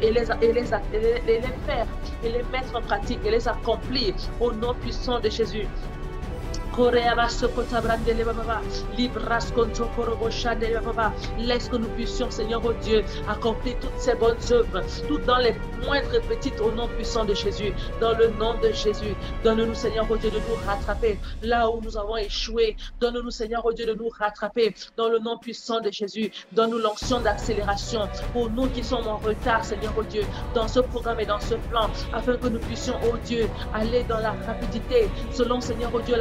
et les faire et les mettre en pratique et les accomplir au nom puissant de Jésus. Laisse que nous puissions, Seigneur, oh Dieu, accomplir toutes ces bonnes œuvres, toutes dans les moindres et petites, au nom puissant de Jésus, dans le nom de Jésus. Donne-nous, Seigneur, oh Dieu, de nous rattraper là où nous avons échoué. Donne-nous, Seigneur, oh Dieu, de nous rattraper dans le nom puissant de Jésus. Donne-nous l'onction d'accélération pour nous qui sommes en retard, Seigneur, oh Dieu, dans ce programme et dans ce plan, afin que nous puissions, oh Dieu, aller dans la rapidité, selon, Seigneur, oh Dieu,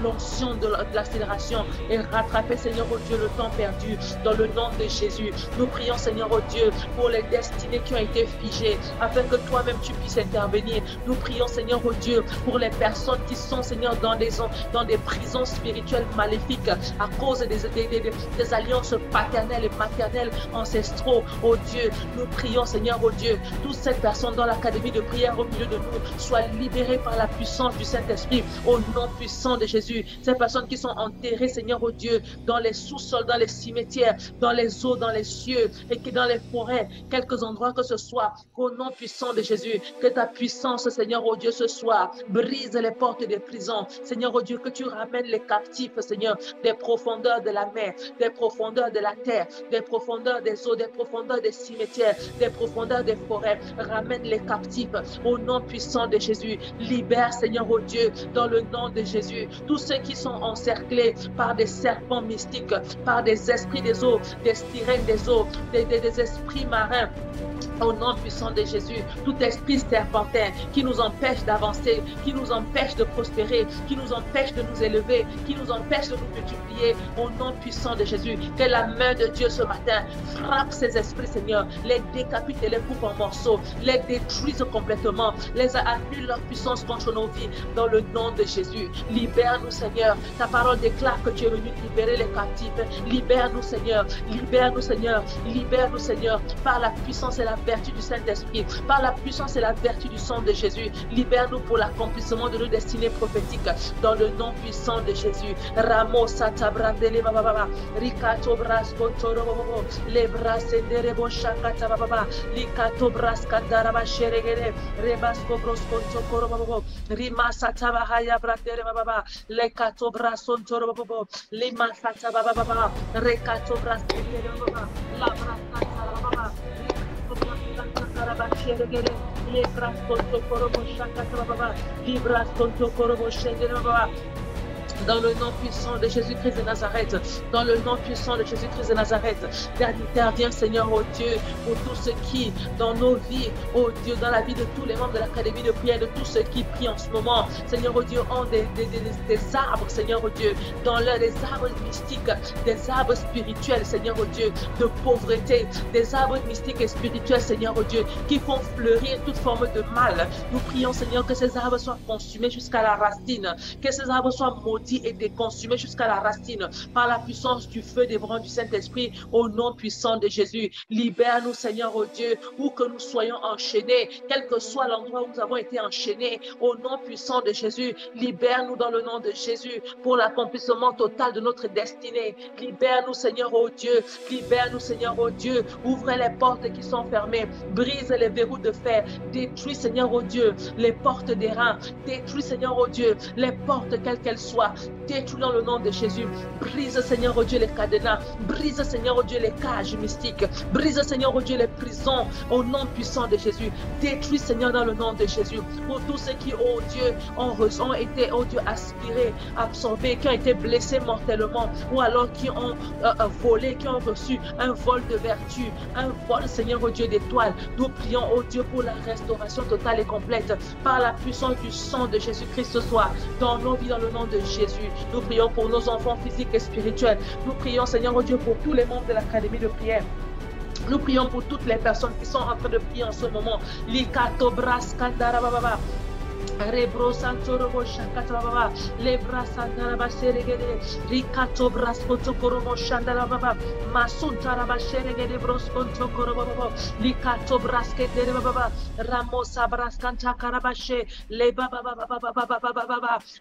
l'onction de l'accélération et rattraper, Seigneur, oh Dieu, le temps perdu dans le nom de Jésus. Nous prions, Seigneur, oh Dieu, pour les destinées qui ont été figées, afin que toi-même tu puisses intervenir. Nous prions, Seigneur, oh Dieu, pour les personnes qui sont, Seigneur, dans des prisons spirituelles maléfiques à cause des alliances paternelles et maternelles ancestraux. Oh Dieu, nous prions, Seigneur, oh Dieu, toutes ces personnes dans l'académie de prière au milieu de nous soient libérées par la puissance du Saint-Esprit au nom puissant de Jésus. Ces personnes qui sont enterrées, Seigneur, oh Dieu, dans les sous-sols, dans les cimetières, dans les eaux, dans les cieux et qui dans les forêts, quelques endroits que ce soit, au nom puissant de Jésus, que ta puissance, Seigneur, oh Dieu, ce soir, brise les portes des prisons. Seigneur, oh Dieu, que tu ramènes les captifs, Seigneur, des profondeurs de la mer, des profondeurs de la terre, des profondeurs des eaux, des profondeurs des cimetières, des profondeurs des forêts. Ramène les captifs au nom puissant de Jésus. Libère, Seigneur, oh Dieu, dans le nom de Jésus, tous ceux qui sont encerclés par des serpents mystiques, par des esprits des eaux, des sirènes des eaux, des esprits marins. Au nom puissant de Jésus, tout esprit serpentin qui nous empêche d'avancer, qui nous empêche de prospérer, qui nous empêche de nous élever, qui nous empêche de nous multiplier, au nom puissant de Jésus, que la main de Dieu ce matin frappe ces esprits, Seigneur, les décapite et les coupe en morceaux, les détruise complètement, les annule leur puissance contre nos vies, dans le nom de Jésus. Libère-nous, Seigneur. Ta parole déclare que tu es venu libérer les captifs. Libère-nous, Seigneur. Libère-nous, Seigneur. Libère-nous, Seigneur, par la puissance et la vertu du Saint-Esprit, par la puissance et la vertu du sang de Jésus. Libère-nous pour l'accomplissement de nos destinées prophétiques dans le nom puissant de Jésus. Ramos satabrandele bababa, rikato brasko torobobo, le brasendere boshakata bababa, likato braskandara basheregere, rebasko brosko tokorobobo, rimasata bahaya brandere bababa, le kato brason torobobo, le masata bababa, rekato braskendere bababa, la braskata bababa. Dans le nom puissant de Jésus-Christ de Nazareth, dans le nom puissant de Jésus-Christ de Nazareth, interviens, Seigneur, oh Dieu, pour tous ceux qui, dans nos vies, oh Dieu, dans la vie de tous les membres de l'Académie de prière, de tous ceux qui prient en ce moment, Seigneur, oh Dieu, ont des arbres, Seigneur, oh Dieu, dans l'un des arbres mystiques, des arbres spirituels, Seigneur, oh Dieu, de pauvreté, des arbres mystiques et spirituels, Seigneur, oh Dieu, qui font fleurir toute forme de mal. Nous prions, Seigneur, que ces arbres soient consumés jusqu'à la racine, que ces arbres soient maudits et consumés jusqu'à la racine par la puissance du feu dévorant du Saint-Esprit au nom puissant de Jésus. Libère-nous, Seigneur, oh Dieu, où que nous soyons enchaînés, quel que soit l'endroit où nous avons été enchaînés, au nom puissant de Jésus. Libère-nous dans le nom de Jésus pour l'accomplissement total de notre destinée. Libère-nous, Seigneur, oh Dieu. Libère-nous, Seigneur, oh Dieu. Ouvre les portes qui sont fermées. Brise les verrous de fer. Détruis, Seigneur, oh Dieu, les portes des reins. Détruis, Seigneur, oh Dieu, les portes quelles qu'elles soient. Seigneur. Détruis dans le nom de Jésus. Brise, Seigneur, oh Dieu, les cadenas. Brise, Seigneur, oh Dieu, les cages mystiques. Brise, Seigneur, oh Dieu, les prisons au nom puissant de Jésus. Détruis, Seigneur, dans le nom de Jésus. Pour tous ceux qui, oh Dieu, ont été, oh Dieu, aspirés, absorbés, qui ont été blessés mortellement, ou alors qui ont volé, qui ont reçu un vol de vertu, un vol, Seigneur, oh Dieu, d'étoiles. Nous prions, oh Dieu, pour la restauration totale et complète par la puissance du sang de Jésus-Christ ce soir, dans nos vies, dans le nom de Jésus. Nous prions pour nos enfants physiques et spirituels. Nous prions, Seigneur, oh Dieu, pour tous les membres de l'Académie de prière. Nous prions pour toutes les personnes qui sont en train de prier en ce moment. Likato bras kandara baba. Rebro Santorobo Shakatababa, Lebra Santaraba Seregede, Ricato Brascoto Coromo Shandalababa, Masuntaraba Seregede Brosconto Corobo, Licato Brasquete Baba, Ramosa Brascanta Carabashe, Leba Baba,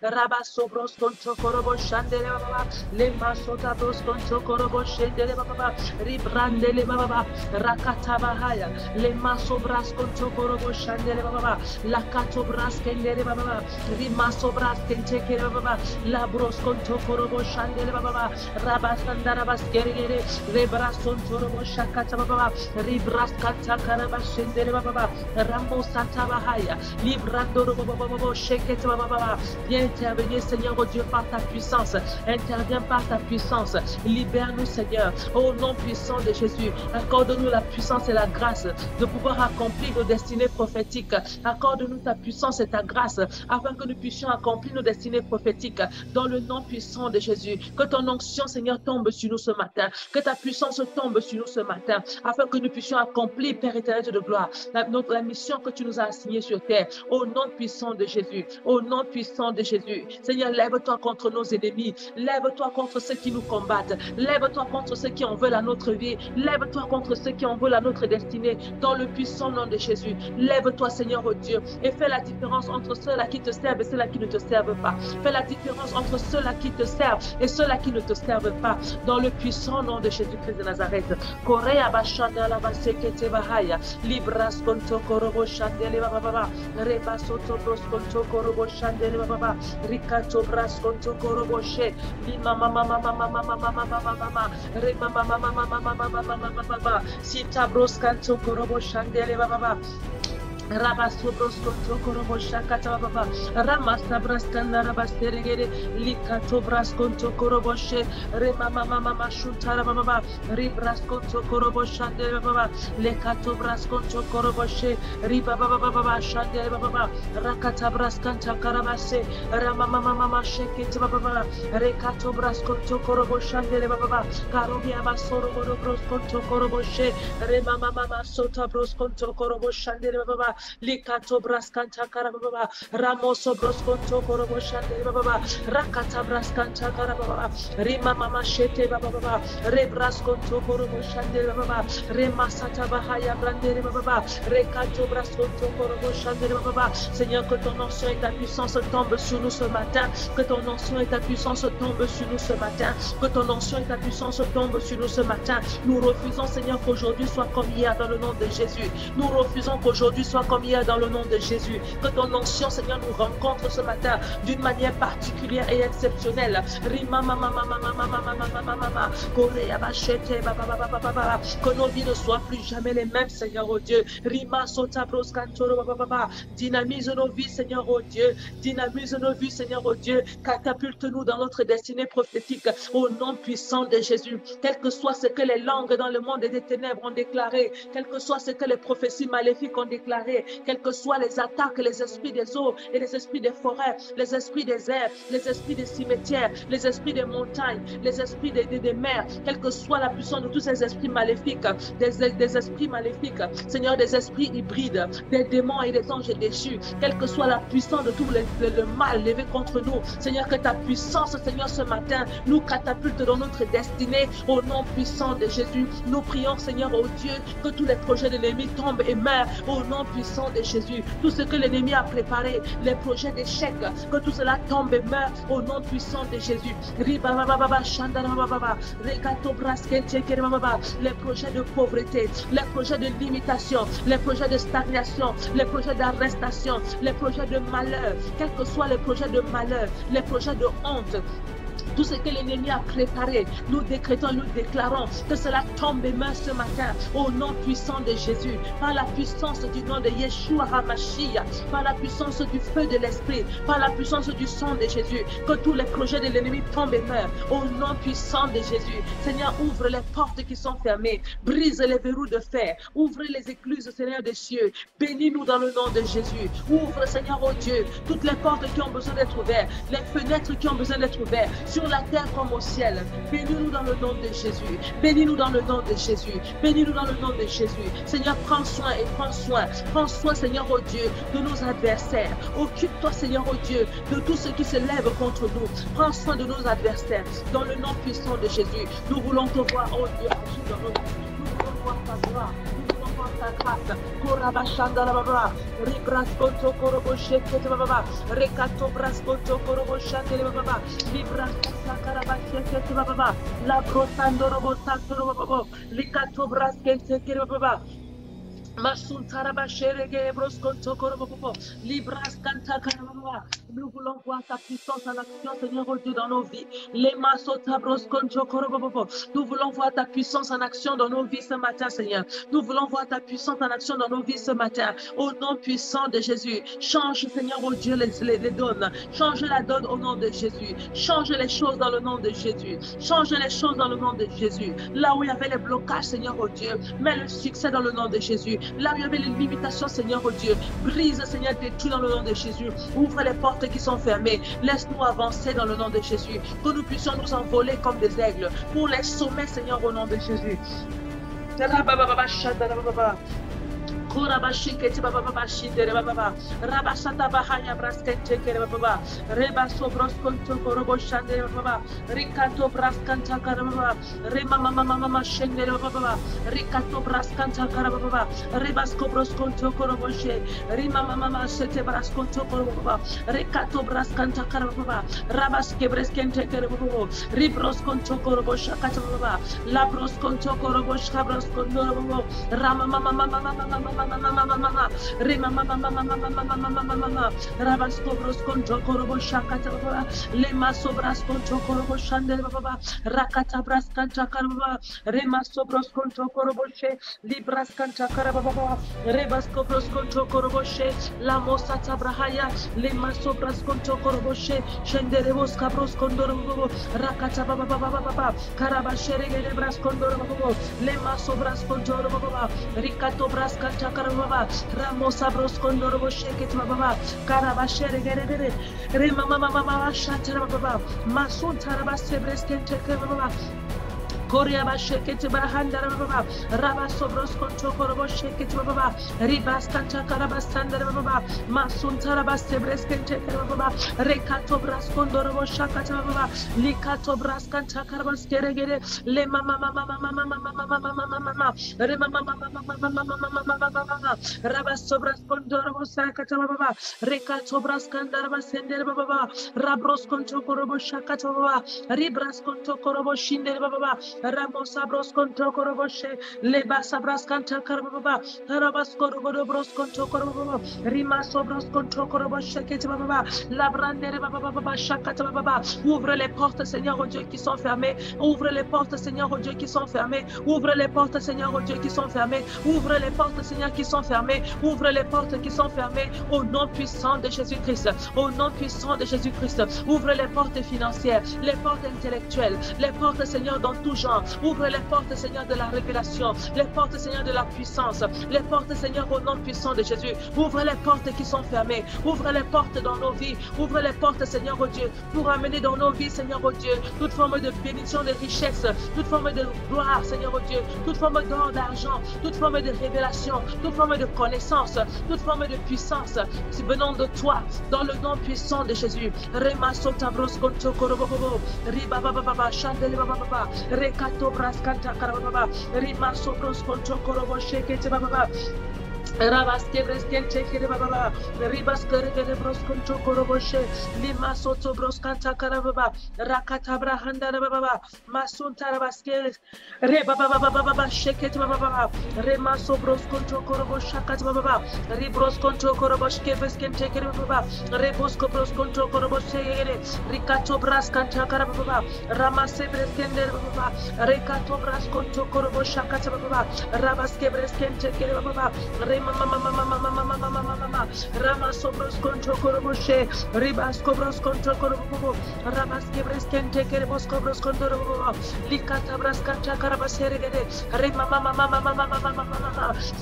Rabaso Brosconto Corobo Shandelebaba, Le Masota Brosconto Corobo Shandelebaba, Ribrandele Baba, Rakatabahaya, Le Maso Brasconto Corobo Shandelebaba, Lacato Brasque. Rima sobras kenteke baba la bros konto korobo shandele baba rabasandara baskerere rebrason torobo shakata baba ribras kata karaba shendele baba rambo santa bahaya librando baba shekete baba. Viens intervenir, Seigneur, oh Dieu, par ta puissance. Interviens par ta puissance. Libère-nous, Seigneur, au nom puissant de Jésus. Accorde-nous la puissance et la grâce de pouvoir accomplir nos destinées prophétiques. Accorde-nous ta puissance et ta grâce afin que nous puissions accomplir nos destinées prophétiques dans le nom puissant de Jésus. Que ton onction, Seigneur, tombe sur nous ce matin. Que ta puissance tombe sur nous ce matin afin que nous puissions accomplir, Père éternel de gloire, la mission que tu nous as assignée sur terre. Au nom puissant de Jésus. Au nom puissant de Jésus. Seigneur, lève-toi contre nos ennemis. Lève-toi contre ceux qui nous combattent. Lève-toi contre ceux qui en veulent à notre vie. Lève-toi contre ceux qui en veulent à notre destinée. Dans le puissant nom de Jésus. Lève-toi, Seigneur, oh Dieu, et fais la différence entre ceux-là qui te servent et ceux-là qui ne te servent pas. Fais la différence entre ceux-là qui te servent et ceux-là qui ne te servent pas. Dans le puissant nom de Jésus-Christ de Nazareth. Korea bashanda la basekete bahaya. Libras konto korobo shandele baba. Reba soto bros konto korobo shandele baba. Rikato bras konto korobo she. Lima mama mama mama mama mama mama. Reba mama mama mama mama mama mama. Sita bros kanto korobo shandele baba. Rabasubros Korobo Shakata Baba, Ramasabras Kandara Basteregere, Likato Brasconto Koroboshe, Remama Mama Shuntara Baba, Ribrasconto Korobo Shande Baba, Lekato Brasconto Koroboshe, Riba Baba Shande Baba, Rakata Brascanta Karabase, Ramama Mama Shekit Baba, Rekato Brasconto Korobo Shande Baba, Karobia Basoro Brosconto Koroboshe, Remama Mama Sota Brosconto Korobo Shande Baba. Likato braskanta karababa, Ramoso broskonto korobo shande baba, Rakata braskanta karababa, Rima mama shete baba, Rebraskonto korobo shande baba, Remasata bahaya brandere baba, Rekato braskonto korobo shande baba. Seigneur, que ton onction et ta puissance tombent sur nous ce matin, que ton onction et ta puissance tombent sur nous ce matin, que ton onction et ta puissance tombent sur nous ce matin. Nous refusons, Seigneur, qu'aujourd'hui soit comme hier dans le nom de Jésus. Nous refusons qu'aujourd'hui soit comme hier dans le nom de Jésus. Que ton onction, Seigneur, nous rencontre ce matin d'une manière particulière et exceptionnelle. Que nos vies ne soient plus jamais les mêmes, Seigneur, oh Dieu. Dynamise nos vies, Seigneur, oh Dieu. Dynamise nos vies, Seigneur, oh Dieu. Catapulte-nous dans notre destinée prophétique au nom puissant de Jésus. Quel que soit ce que les langues dans le monde des ténèbres ont déclaré, quel que soit ce que les prophéties maléfiques ont déclaré, quelles que soient les attaques, les esprits des eaux et les esprits des forêts, les esprits des airs, les esprits des cimetières, les esprits des montagnes, les esprits des mers, quelle que soit la puissance de tous ces esprits maléfiques, des esprits maléfiques, Seigneur, des esprits hybrides, des démons et des anges déchus, quelle que soit la puissance de tout le mal levé contre nous, Seigneur, que ta puissance, Seigneur, ce matin, nous catapulte dans notre destinée, au nom puissant de Jésus. Nous prions, Seigneur, oh Dieu, que tous les projets de l'ennemi tombent et meurent, au nom puissant puissant de Jésus. Tout ce que l'ennemi a préparé, les projets d'échec, que tout cela tombe et meurt au nom puissant de Jésus. Les projets de pauvreté, les projets de limitation, les projets de stagnation, les projets d'arrestation, les projets de malheur, quels que soient les projets de malheur, les projets de honte, tout ce que l'ennemi a préparé, nous décrétons et nous déclarons que cela tombe et meurt ce matin au nom puissant de Jésus, par la puissance du nom de Yeshua HaMashiach, par la puissance du feu de l'Esprit, par la puissance du sang de Jésus, que tous les projets de l'ennemi tombent et meurent au nom puissant de Jésus. Seigneur, ouvre les portes qui sont fermées, brise les verrous de fer, ouvre les écluses, Seigneur des cieux, bénis-nous dans le nom de Jésus. Ouvre, Seigneur, oh Dieu, toutes les portes qui ont besoin d'être ouvertes, les fenêtres qui ont besoin d'être ouvertes, sur la terre comme au ciel. Bénis-nous dans le nom de Jésus. Bénis-nous dans le nom de Jésus. Bénis-nous dans le nom de Jésus. Seigneur, prends soin et prends soin, Seigneur, oh Dieu, de nos adversaires. Occupe-toi, Seigneur, oh Dieu, de tout ce qui se lève contre nous. Prends soin de nos adversaires. Dans le nom puissant de Jésus, nous voulons te voir, oh Dieu, agir dans nos vies. Nous voulons voir ta gloire. Ta grâce, Korabashanda Baba, Ribrascoto Koroboche, Baba, Recato Brascoto Koroboshande Baba, Librasca Carabache, Baba, La Brosando Robotato Baba, Licato Brasquete Baba. Nous voulons voir ta puissance en action, Seigneur, oh Dieu, dans nos vies. Nous voulons voir ta puissance en action dans nos vies ce matin, Seigneur. Nous voulons voir ta puissance en action dans nos vies ce matin. Au nom puissant de Jésus, change, Seigneur, oh Dieu, les donnes. Change la donne au nom de Jésus. Change les choses dans le nom de Jésus. Change les choses dans le nom de Jésus. Là où il y avait les blocages, Seigneur, oh Dieu, mets le succès dans le nom de Jésus. Là où il y avait les limitations, Seigneur, oh Dieu, brise, Seigneur, détruis dans le nom de Jésus. Ouvre les portes qui sont fermées. Laisse-nous avancer dans le nom de Jésus. Que nous puissions nous envoler comme des aigles pour les sommets, Seigneur, au nom de Jésus. Korabashiketi baba baba shindere baba baba rabasata bahaya braskente kere baba baba rebaso broskonto korobo shandere baba rikato braskanta kara baba rema mama mama shendere baba baba rikato braskanta kara baba rebasko broskonto korobo she rima mama sete braskonto korobo baba rikato braskanta kara baba rabaske breskente kere baba ribroskonto korobo shakata baba la broskonto korobo shabroskonto baba rama mama mama rema mama rabasko broskonto korobo shakata baba lema sobraskonto korobo shandere baba rakata braskanta karababa rema sobraskonto korobo she libraskanta karababa rebasko broskonto korobo she la mosata brahaya lema sobraskonto korobo she shendere boska broskondoro baba rakata baba baba karabashere gere braskondoro baba lema sobraskonto baba rikato braskanta karababa ramosa broskondoro bosheket baba karabashere gere rema mama shatara baba masun tarabase breskente baba Korea bashekete barahanda baba raba sobros konto korobo shekete baba ribas kanta karabastanda baba masun tarabas breskente baba rekato bras kondoro shakata baba likato bras kanta karabas keregere le mama re mama rabas sobras kondoro shakata baba rekato bras kanda rabasende baba rabros konto korobo shakata baba ribras konto korobo shinde baba Ramosa brosconto coroboshe, leba sabrascanta carbaba, rabasco brosconto corobaba, rimaso brosconto coroboshe, ketibaba, la brandere baba, chacata baba. Ouvre les portes, Seigneur, oh Dieu, qui sont fermées. Ouvre les portes, Seigneur, oh Dieu, qui sont fermées. Ouvre les portes, Seigneur, oh Dieu, qui sont fermées. Ouvre les portes, Seigneur, qui sont fermées. Ouvre les portes qui sont fermées au nom puissant de Jésus-Christ. Au nom puissant de Jésus-Christ. Ouvre les portes financières, les portes intellectuelles, les portes, Seigneur, dans tout genre. Ouvre les portes, Seigneur, de la révélation, les portes, Seigneur, de la puissance, les portes, Seigneur, au nom puissant de Jésus. Ouvre les portes qui sont fermées. Ouvre les portes dans nos vies. Ouvre les portes, Seigneur, oh Dieu, pour amener dans nos vies, Seigneur, oh Dieu, toute forme de bénédiction, de richesse, toute forme de gloire, Seigneur, oh Dieu, toute forme d'or, d'argent, toute forme de révélation, toute forme de connaissance, toute forme de puissance, venant de toi, dans le nom puissant de Jésus. Rema sota brosconto korobobo, riba baba chandele baba, rekato braskanta karababa, rima sobros konto korobo shekete baba. Rabaske bresken çekere baba, ribaskere gele broskon çokoro boşe, lima soto broskan takara baba, rakata brahanda baba, masun tarabaske, re baba baba baba şeket baba, re maso broskon çokoro boşakat baba, ri broskon çokoro boşke bresken çekere baba, re bosko broskon çokoro boşe gele, rikato braskan takara baba, ramase bresken der baba, rikato braskon çokoro boşakat baba, rabaske bresken çekere baba, re mama rama sobros control coroboshe ribas cobros control corobo ramas quebresken tekere bos cobros control likata braskacha karabasere gede re mama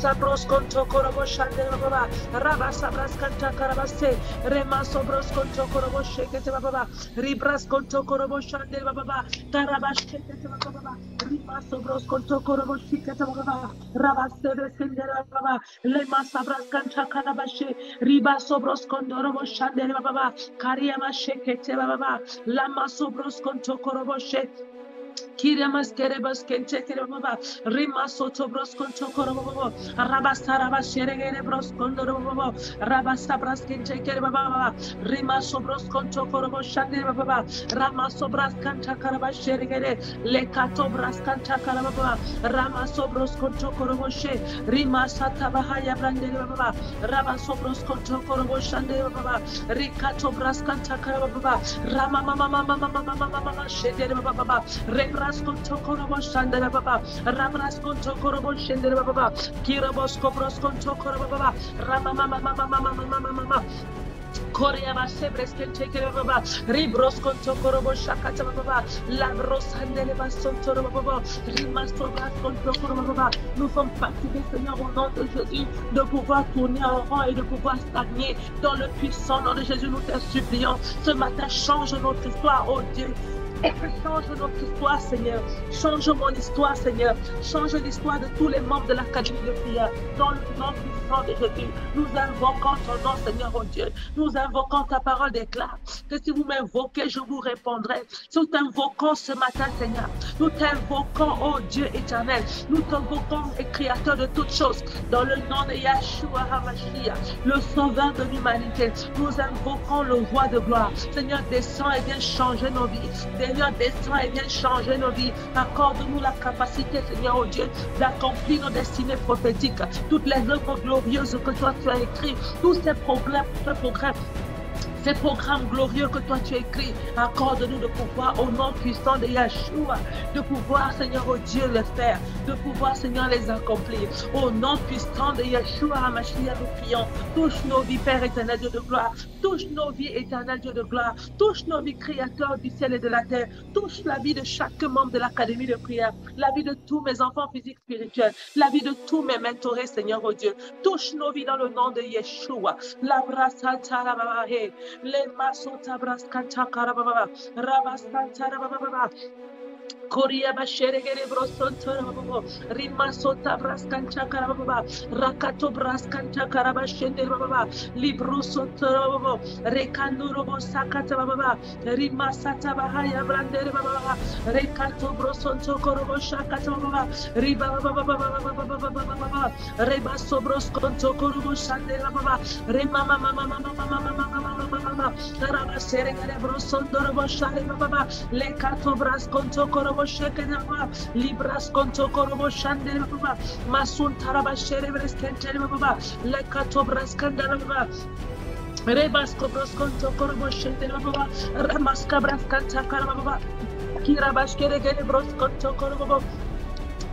sabros control coroboshe baba rabas sabraskacha karabase rema sobros control coroboshe kete baba ribras control coroboshe baba karabashe kete baba ribas sobros control coroboshe kete baba rabas sebresken baba Lema sabras kanta karabashe riba sobros kondorobo shandere baba kariyama shekete baba lama sobros konto koroboshe Kiriamas kerebas kente kerebaba rima soto bros konto korobobo rabasta rabashere bros kondorobo rabasta bras kente kerebaba rima sobros konto korobo shande baba rama sobras kanta karabashere le kato bras kanta karababa rama sobros konto koroboshe rima sata bahaya brande baba rama sobros konto korobo shande baba rikato bras kanta karababa rama mama shede baba Rabrasko Tokorobo Shandera Baba, Rabrasko Tokorobo Shandera Baba, Kirabosko Brosko Tokorobo Baba, Mama. Korea Sebresken Tekere Baba, Ribrosko Tokorobo Shakata Baba, Labros Handele Basontoro Baba, Rimasto Brasko Tokorobo Baba. Nous sommes fatigués, Seigneur, au nom de Jésus, de pouvoir tourner en rond et de pouvoir stagner dans le puissant nom de Jésus. Nous te supplions, ce matin, change notre histoire, oh Dieu. Change notre histoire, Seigneur. Change mon histoire, Seigneur. Change l'histoire de tous les membres de l'Académie de prière. Dans le nom puissant de Jésus, nous invoquons ton nom, Seigneur, oh Dieu. Nous invoquons ta parole d'éclat. Que si vous m'invoquez, je vous répondrai. Nous t'invoquons ce matin, Seigneur. Nous t'invoquons, oh Dieu éternel. Nous t'invoquons, le Créateur de toutes choses. Dans le nom de Yeshua HaMashiach, le Sauveur de l'humanité. Nous invoquons le Roi de gloire. Seigneur, descends et viens changer nos vies. Seigneur, descends et viens changer nos vies. Accorde-nous la capacité, Seigneur, oh Dieu, d'accomplir nos destinées prophétiques. Toutes les œuvres glorieuses que toi tu as écrites, tous ces programmes glorieux que toi tu as écrits, accorde-nous de pouvoir, au nom puissant de Yeshua, de pouvoir, Seigneur, oh Dieu, les faire, de pouvoir, Seigneur, les accomplir. Au nom puissant de Yeshua HaMashiach, nous prions. Touche nos vies, Père éternel, Dieu de gloire. Touche nos vies, éternel Dieu de gloire. Touche nos vies, Créateur du ciel et de la terre. Touche la vie de chaque membre de l'Académie de prière. La vie de tous mes enfants physiques, spirituels. La vie de tous mes mentorés, Seigneur, oh Dieu. Touche nos vies dans le nom de Yeshua. La brasata la babahe. Le masota braskanta karababa. Rabastanta rababa. Korea bashere gere brosonto baba rima sota braskancha karababa rakato braskancha karabashende baba libro soto baba rekanduro bosakata baba rima sata bahaya brandere baba rekato brosonto korobo shakata baba riba baba reba sobros konto korobo shande baba rema mama karabashere gere brosonto boshare baba lekato braskonto korobo Shekena Libras Conto Korobo Shandel Baba Masun Tarabashere Breskentel Baba Lekato Braskandala Baba Rebas Kobros Conto Korobo Shandel Baba Ramaska Braskanta Karababa Kirabashkere Bros Conto Korobo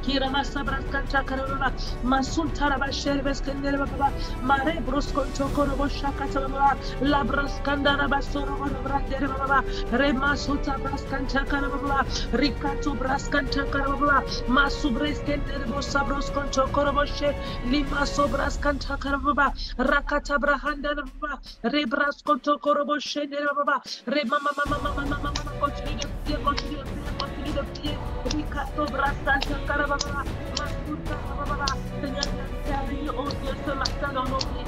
Kira masabras kancha karababa masun tarabasher beskendele baba mare broskon chokoro boshaka baba labras kandara basoro brandere baba remasuta braskancha karababa rikato braskancha karababa masubreskendele bosabros kon chokoro boshe lima sobras kancha karababa rakata brahanda baba rebras kon chokoro boshe baba remama mama continue de prier Rikato braskancha karababa Seigneur, interviens, oh Dieu, ce matin dans nos vies.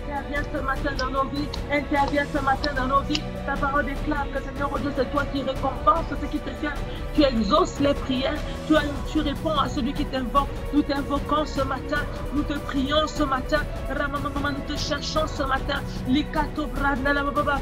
interviens ce matin dans nos vies, interviens ce matin dans nos vies. Ta parole déclare que Seigneur, oh Dieu, c'est toi qui récompense ce qui te vient. Tu exauces les prières, tu réponds à celui qui t'invoque. Nous t'invoquons ce matin, nous te prions ce matin, nous te cherchons ce matin. Likato branda la baba.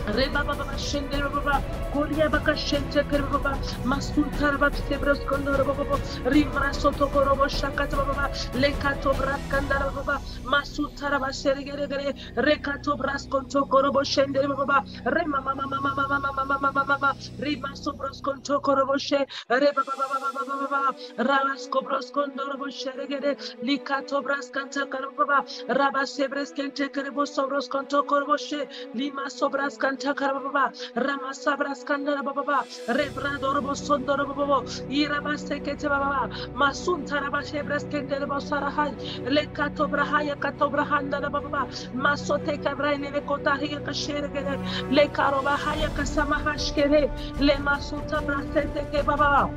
Reba baba shende baba koria baka shente kere baba masul taraba sebros kondoro baba rimra soto korobo shakata baba lekato bras kandara baba masul taraba serigere gere rekato bras konto korobo shende baba rema mama mama mama mama mama rima sobros konto korobo she reba baba baba ralas kobros kondoro bo serigere likato bras kanta kara baba raba sebres kente kere bo sobros konto korobo she lima sobras Baba, Rama Sabras Kandara Baba, Rebrador Bosondor Baba, Iraba Sekete Baba, Masun Tarabashe Breskendere Bosarahai, Le Katobrahaya Katobrahanda Baba, Masote Kabrai Kotahia Kashere, Le Karobahaya Kasamahashkere, Le Masuta Brasete Baba.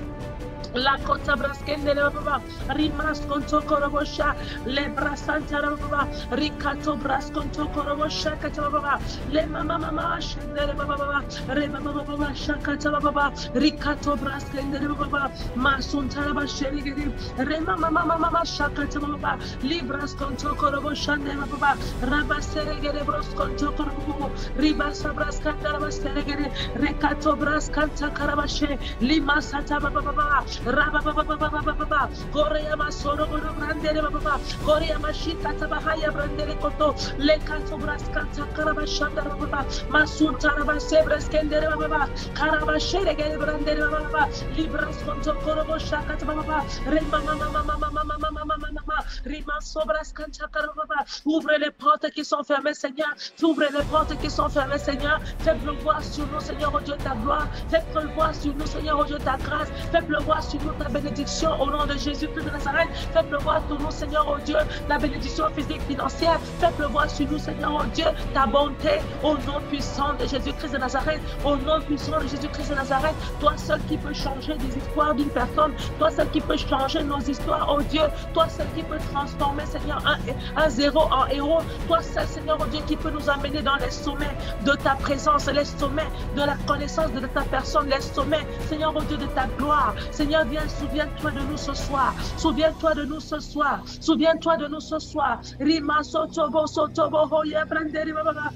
La kota braskende baba rimas konto korobosha le brasanta baba rikato braskonto korobosha kata baba le mama shende baba re baba shakata baba rikato braskende baba masunta baba sherigedi re mama shakata baba libras konto korobosha baba rabaseregede braskonto korobo ribasa braskanta baba seregede rikato braskanta karabashe limasata baba Raba baba Korea masoro brandere baba Korea mashika tabahaya brandere koto lekato braskanta karabashanda baba masunta raba sebres kendere baba karabashere gere brandere baba libras konto korobo shaka baba rema mama rima sobras kanta karababa ouvre les portes qui sont fermées Seigneur ouvre les portes qui sont fermées Seigneur fais pleuvoir sur nous Seigneur oh Dieu ta gloire fais pleuvoir sur nous Seigneur oh Dieu ta grâce fais pleuvoir sur nous ta bénédiction au nom de Jésus-Christ de Nazareth. Fais pleuvoir sur nous, Seigneur, oh Dieu, la bénédiction physique, financière. Fais pleuvoir sur nous, Seigneur, oh Dieu, ta bonté au nom puissant de Jésus-Christ de Nazareth. Au nom puissant de Jésus-Christ de Nazareth. Toi seul qui peux changer des histoires d'une personne. Toi seul qui peux changer nos histoires, oh Dieu. Toi seul qui peut transformer, Seigneur, un zéro en héros. Toi seul, Seigneur, oh Dieu, qui peut nous amener dans les sommets de ta présence, les sommets de la connaissance de ta personne, les sommets, Seigneur, oh Dieu, de ta gloire. Seigneur, viens, souviens-toi de nous ce soir. Souviens-toi de nous ce soir. Souviens-toi de nous ce soir. Rima sotobo hoya branderi baba.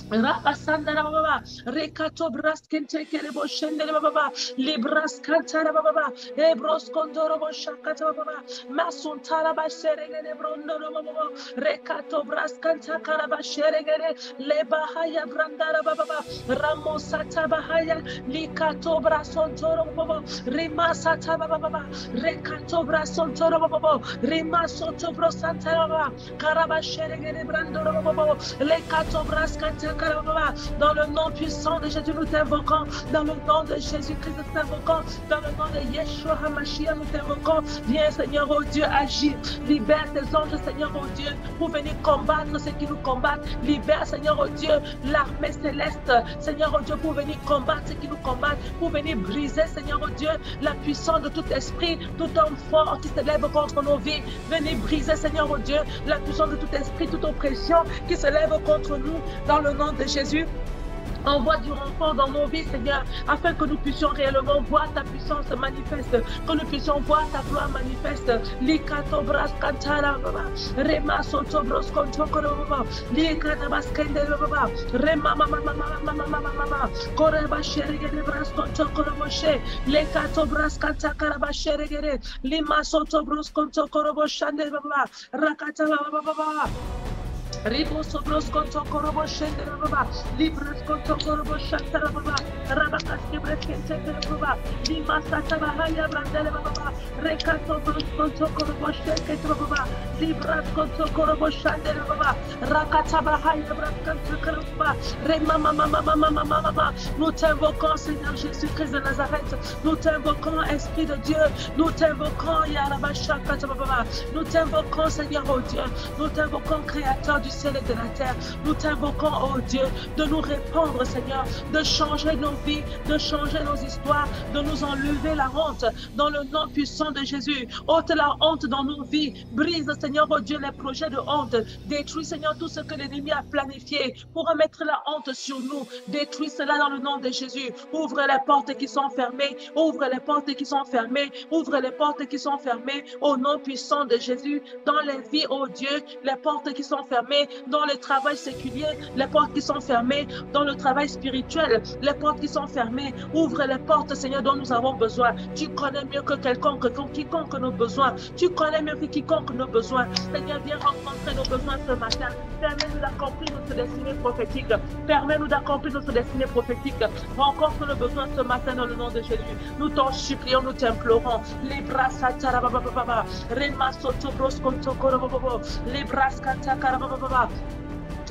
Rabasandara baba, Rekato braskente kerebo shendere baba, Libras kantara baba, Ebros kondoro boshakata baba, Masuntara basheregere brondoro baba, Rekato braskanta karabasheregere, Lebahaya brandara baba, Ramosata bahaya, Likato brasontoro baba, Rimasata baba, Rekato brasontoro baba, Rimasoto brosantara baba, Karabasheregere brandoro baba, Lekato braskanta dans le nom puissant de Jésus, nous t'invoquons. Dans le nom de Jésus-Christ, nous t'invoquons. Dans le nom de Yeshua HaMashiach, nous t'invoquons. Viens, Seigneur, oh Dieu, agis. Libère tes anges, Seigneur, oh Dieu, pour venir combattre ceux qui nous combattent. Libère, Seigneur, oh Dieu, l'armée céleste. Seigneur, oh Dieu, pour venir combattre ceux qui nous combattent. Pour venir briser, Seigneur, oh Dieu, la puissance de tout esprit, tout homme fort qui se lève contre nos vies. Venez briser, Seigneur, oh Dieu, la puissance de tout esprit, toute oppression qui se lève contre nous. Dans le nom de Jésus. Envoie du renfort dans nos vies, Seigneur, afin que nous puissions réellement voir ta puissance manifeste, que nous puissions voir ta gloire manifeste. Likato bras kantara baba, rema soto bros kontokoro baba, likata baskende baba, rema mama, koreba sherigere bras kontokoro boshe, likato bras kantakara basherigere, lima soto bros kontokoro boshande baba, rakata baba. Ribo sobros konto korobo shendere baba, libras konto korobo shantara baba, rabakas kibres kente baba, lima sata bahaya brandele baba, rekato bros konto korobo shente baba, libras konto korobo shandere baba, rakata bahaya brandele baba, rema mama. Nous t'invoquons Seigneur Jésus-Christ de Nazareth, nous t'invoquons Esprit de Dieu, nous t'invoquons Yarabashakata baba, nous t'invoquons Seigneur oh Dieu, nous t'invoquons Créateur du ciel et de la terre. Nous t'invoquons, oh Dieu, de nous répandre, Seigneur, de changer nos vies, de changer nos histoires, de nous enlever la honte dans le nom puissant de Jésus. Ôte la honte dans nos vies. Brise, Seigneur, oh Dieu, les projets de honte. Détruis, Seigneur, tout ce que l'ennemi a planifié pour remettre la honte sur nous. Détruis cela dans le nom de Jésus. Ouvre les portes qui sont fermées. Ouvre les portes qui sont fermées. Ouvre les portes qui sont fermées au nom puissant de Jésus. Dans les vies, oh Dieu, les portes qui sont fermées dans le travail séculier, les portes qui sont fermées dans le travail spirituel, les portes qui sont fermées. Ouvre les portes, Seigneur, dont nous avons besoin. Tu connais mieux que quiconque nos besoins. Tu connais mieux que quiconque nos besoins. Seigneur, viens rencontrer nos besoins ce matin. Permets-nous d'accomplir notre destinée prophétique. Permets-nous d'accomplir notre destinée prophétique. Rencontre nos besoins ce matin dans le nom de Jésus. Nous t'en supplions, nous t'implorons. Les bras satarabababa, remasoto brosconto korobobo, les bras katakarabababa.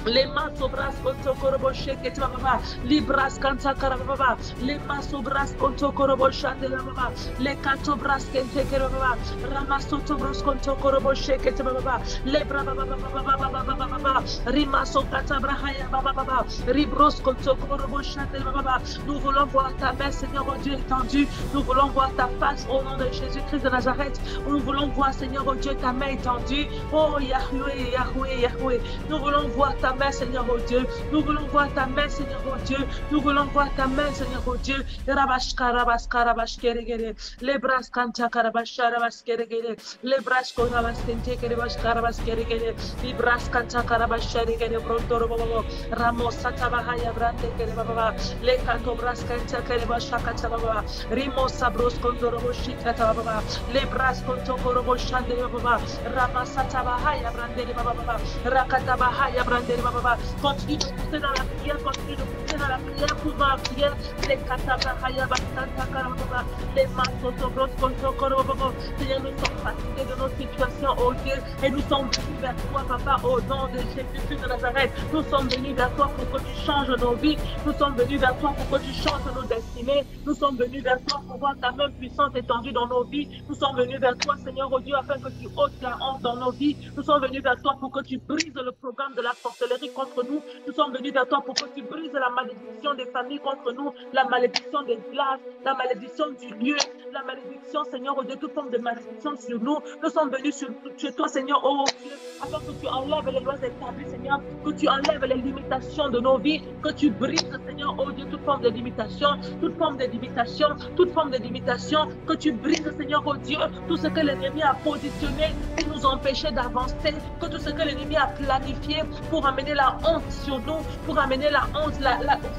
Les masobras konto korobo shekete baba, libras kanta karababa, les masobras konto korobo shande baba, les katobras kente kerababa, ramasoto bros konto korobo shekete baba, les braba baba, rimaso kata brahaya baba, ribros konto korobo shande baba. Nous voulons voir ta main, Seigneur, oh Dieu étendue. Nous voulons voir ta face au nom de Jésus-Christ de Nazareth. Nous voulons voir, Seigneur, oh Dieu, ta main étendue. Oh Yahweh, Yahweh, Yahweh. Nous voulons voir ta main, Seigneur, oh Dieu. Nous voulons voir ta main, Seigneur, oh Dieu. Nous voulons voir ta main, Seigneur, oh Dieu. Rabashka, rabaska, rabashkeregere. Les bras kanta karabasha, rabaskeregere. Les bras korabaskente kerebashka, rabaskeregere. Les bras kanta karabasha, regere, brontorobobo. Ramos satabahaya, brande kerebaba. Les katobras kanta kerebasha, katababa. Rimos sabros kondorobo shikatababa. Les bras kontokorobo shande baba. Ramasatabahaya, brande baba. Rakatabahaya, brande baba. Continue de pousser dans la prière, continue de pousser dans la prière, pousse dans la prière. Les katabahaya, bastanta karababa. Les masotobros kontokorobo. Seigneur, nous sommes fatigués de nos situations, oh Dieu, et nous sommes venus vers toi, Papa, au nom de Jésus-Christ de Nazareth. Nous sommes venus vers toi pour que tu changes nos vies. Nous sommes venus vers toi pour que tu changes nos destinées. Nous sommes venus vers toi pour voir ta main puissante étendue dans nos vies. Nous sommes venus vers toi, Seigneur, oh Dieu, afin que tu ôtes la honte dans nos vies. Nous sommes venus vers toi pour que tu brises le programme de la sorcellerie contre nous. Nous sommes venus vers toi pour que tu brises la malédiction des familles contre nous, la malédiction des villages, la malédiction du lieu, la malédiction, Seigneur, oh Dieu, toute forme de malédiction sur nous. Nous sommes venus chez toi, Seigneur, oh Dieu, afin que tu enlèves les lois établies, Seigneur, que tu enlèves les limitations de nos vies, que tu brises, Seigneur, oh Dieu, toute forme de limitation, toute forme de limitation, toute forme de limitation, que tu brises, Seigneur, oh Dieu, tout ce que l'ennemi a positionné pour nous empêcher d'avancer, que tout ce que l'ennemi a planifié pour amener la honte sur nous, pour amener la honte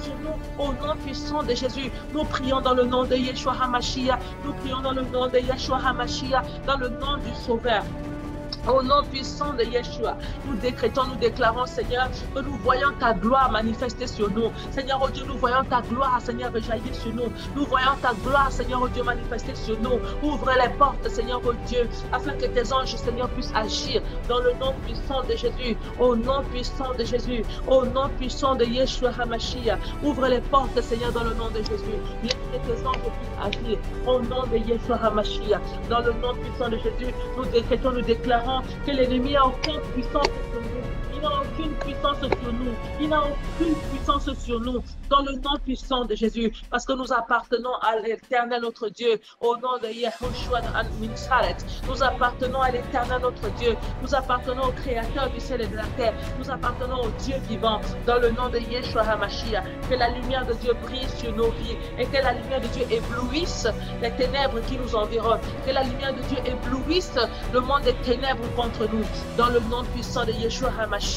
sur nous, au nom puissant de Jésus. Nous prions dans le nom de Yeshua HaMashiach, nous prions dans le nom de Yeshua HaMashiach, dans le nom du Sauveur. Au nom puissant de Yeshua, nous décrétons, nous déclarons, Seigneur, que nous voyons ta gloire manifester sur nous. Seigneur, oh Dieu, nous voyons ta gloire, Seigneur, rejaillir sur nous. Nous voyons ta gloire, Seigneur, oh Dieu, manifester sur nous. Ouvre les portes, Seigneur, oh Dieu, afin que tes anges, Seigneur, puissent agir dans le nom puissant de Jésus. Au nom puissant de Jésus. Au nom puissant de Yeshua HaMashiach. Ouvre les portes, Seigneur, dans le nom de Jésus. Laisse que tes anges puissent agir. Au nom de Yeshua HaMashiach. Dans le nom puissant de Jésus, nous décrétons, nous déclarons que l'ennemi n'a aucune puissance sur nous. Il n'a aucune puissance sur nous. Il n'a aucune puissance sur nous. Dans le nom puissant de Jésus. Parce que nous appartenons à l'Éternel notre Dieu. Au nom de Yahushua Minsaret. Nous appartenons à l'Éternel notre Dieu. Nous appartenons au Créateur du ciel et de la terre. Nous appartenons au Dieu vivant. Dans le nom de Yeshua HaMashiach. Que la lumière de Dieu brille sur nos vies. Et que la lumière de Dieu éblouisse les ténèbres qui nous environnent. Que la lumière de Dieu éblouisse le monde des ténèbres contre nous. Dans le nom puissant de Yeshua HaMashiach.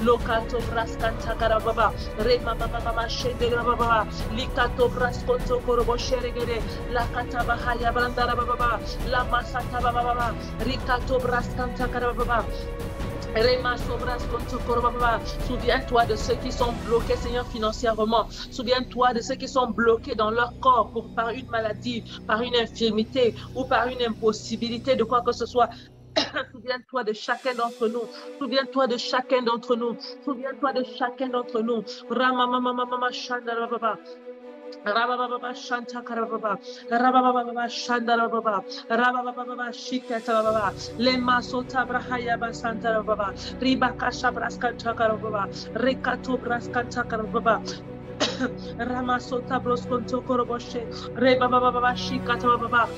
Lokato braskanta karababa. Rema baba shendere baba. Likato braskonto korobo sheregere. Lakata bahaya brandara baba. La masata baba. Rikato braskanta karababa. Souviens-toi de ceux qui sont bloqués, Seigneur, financièrement. Souviens-toi de ceux qui sont bloqués dans leur corps par une maladie, par une infirmité ou par une impossibilité de quoi que ce soit. Souviens-toi de chacun d'entre nous. Souviens-toi de chacun d'entre nous. Souviens-toi de chacun d'entre nous. Rabababa Shanta Karababa, Rabababa Shanda Rababa, Rabababa Shikata Rababa, Lema Sota Brahaya Basanta Rababa, Ribaka Shabraskanta Karababa, Rekato Braskanta Karababa, Ramasota Brosconto Koroboshe, Rebababa Shikata Rababa,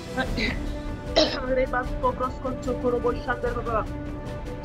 Rebasko Brosconto Koroboshanda Rababa.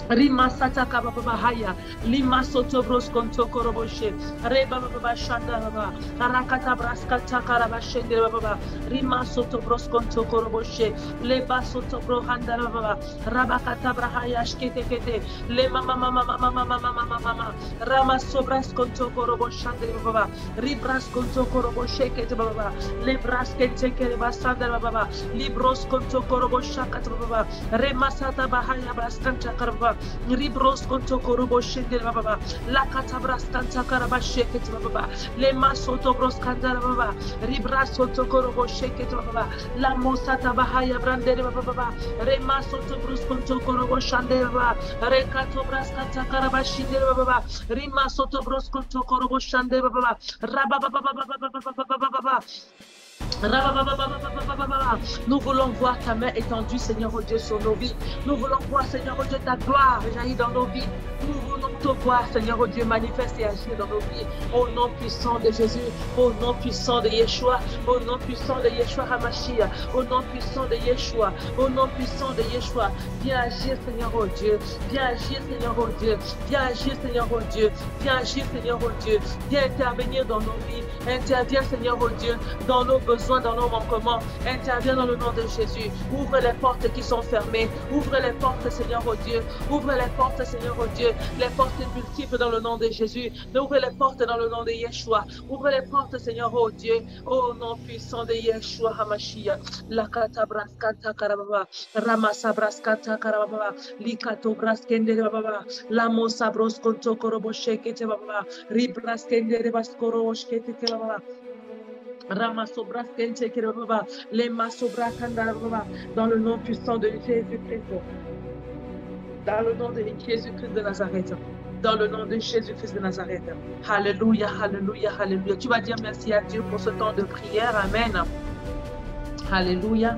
Rima sata kababa haya lima soto bros konto koroboshe reba baba shanda baba karakata braskata karabashende baba rima soto bros konto koroboshe leba soto bro handa baba rabakata brahaya shkete kete le mama mama mama mama mama mama rama sobras konto koroboshande baba ribras konto koroboshe kete baba le braskete kere basanda baba libros konto koroboshaka baba rema sata bahaya braskanta karaba Ribros konto korobo shende baba la katabras kanta karabashe kete baba le masoto bros kanda baba ribras soto korobo shekete baba la mosata bahaya brande baba re masoto bros konto korobo shande baba re katobras kanta karabashi baba rima soto bros konto korobo shande baba rababa baba. Nous voulons voir ta main étendue, Seigneur oh Dieu, sur nos vies. Nous voulons voir, Seigneur oh Dieu, ta gloire jaillir dans nos vies. Nous voulons te voir, Seigneur oh Dieu, manifester et agir dans nos vies. Au nom puissant de Jésus, au nom puissant de Yeshua, au nom puissant de Yeshua HaMashiach, au nom puissant de Yeshua, au nom puissant de Yeshua. Viens agir, Seigneur oh Dieu. Viens agir, Seigneur oh Dieu. Viens agir, Seigneur oh Dieu. Viens agir, Seigneur oh Dieu. Viens intervenir dans nos vies. Interviens, Seigneur oh Dieu, dans nos besoins, dans nos manquements. Interviens dans le nom de Jésus. Ouvre les portes qui sont fermées. Ouvre les portes, Seigneur oh Dieu. Ouvre les portes, Seigneur oh Dieu. Les portes multiples dans le nom de Jésus. Ouvre les portes dans le nom de Yeshua. Ouvre les portes, Seigneur oh Dieu. Au nom puissant de Yeshua HaMashiach. Lakata braskata karababa. Ramasa braskata karababa. Likato braskende baba. Lamosa broskonto koroboshekete baba. Ribraskende baskoroshkete baba. Dans le nom puissant de Jésus-Christ. Dans le nom de Jésus-Christ de Nazareth. Dans le nom de Jésus-Christ de Nazareth. Alléluia, alléluia, alléluia. Tu vas dire merci à Dieu pour ce temps de prière. Amen. Alléluia.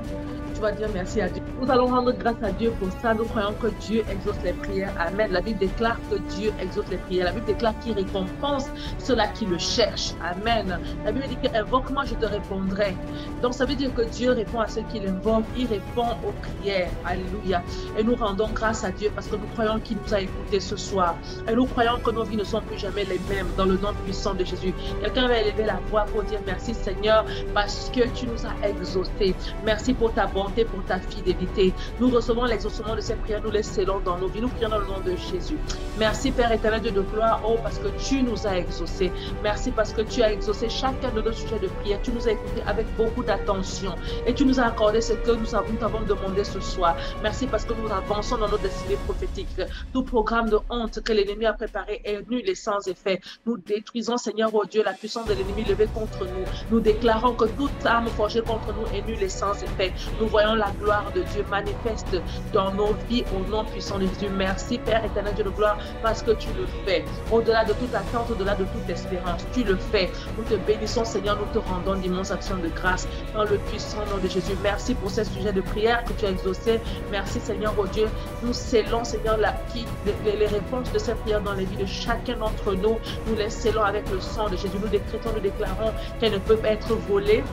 Tu vas dire merci à Dieu. Nous allons rendre grâce à Dieu pour ça. Nous croyons que Dieu exauce les prières. Amen. La Bible déclare que Dieu exauce les prières. La Bible déclare qu'il récompense ceux-là qui le cherchent. Amen. La Bible dit que invoque-moi, je te répondrai. Donc ça veut dire que Dieu répond à ceux qui l'invoquent. Il répond aux prières. Alléluia. Et nous rendons grâce à Dieu parce que nous croyons qu'il nous a écoutés ce soir. Et nous croyons que nos vies ne sont plus jamais les mêmes dans le nom puissant de Jésus. Quelqu'un va élever la voix pour dire merci Seigneur parce que tu nous as exaucés. Merci pour ta bonté, pour ta fidélité. Nous recevons l'exaucement de ces prières, nous les scellons dans nos vies, nous prions dans le nom de Jésus. Merci Père éternel, Dieu de gloire, oh parce que tu nous as exaucés. Merci parce que tu as exaucé chacun de nos sujets de prière. Tu nous as écoutés avec beaucoup d'attention et tu nous as accordé ce que nous avons demandé ce soir. Merci parce que nous avançons dans nos destinées prophétiques. Tout programme de honte que l'ennemi a préparé est nul et sans effet. Nous détruisons, Seigneur, oh Dieu, la puissance de l'ennemi levée contre nous. Nous déclarons que toute arme forgée contre nous est nulle et sans effet. Nous voyons la gloire de Dieu manifeste dans nos vies au nom puissant de Jésus. Merci Père éternel Dieu de gloire parce que tu le fais. Au-delà de toute attente, au-delà de toute espérance, tu le fais. Nous te bénissons Seigneur, nous te rendons d'immenses actions de grâce dans le puissant nom de Jésus. Merci pour ces sujets de prière que tu as exaucés. Merci Seigneur oh Dieu. Nous scellons Seigneur les réponses de ces prières dans les vies de chacun d'entre nous. Nous les scellons avec le sang de Jésus. Nous décrétons, nous déclarons qu'elles ne peuvent être volées,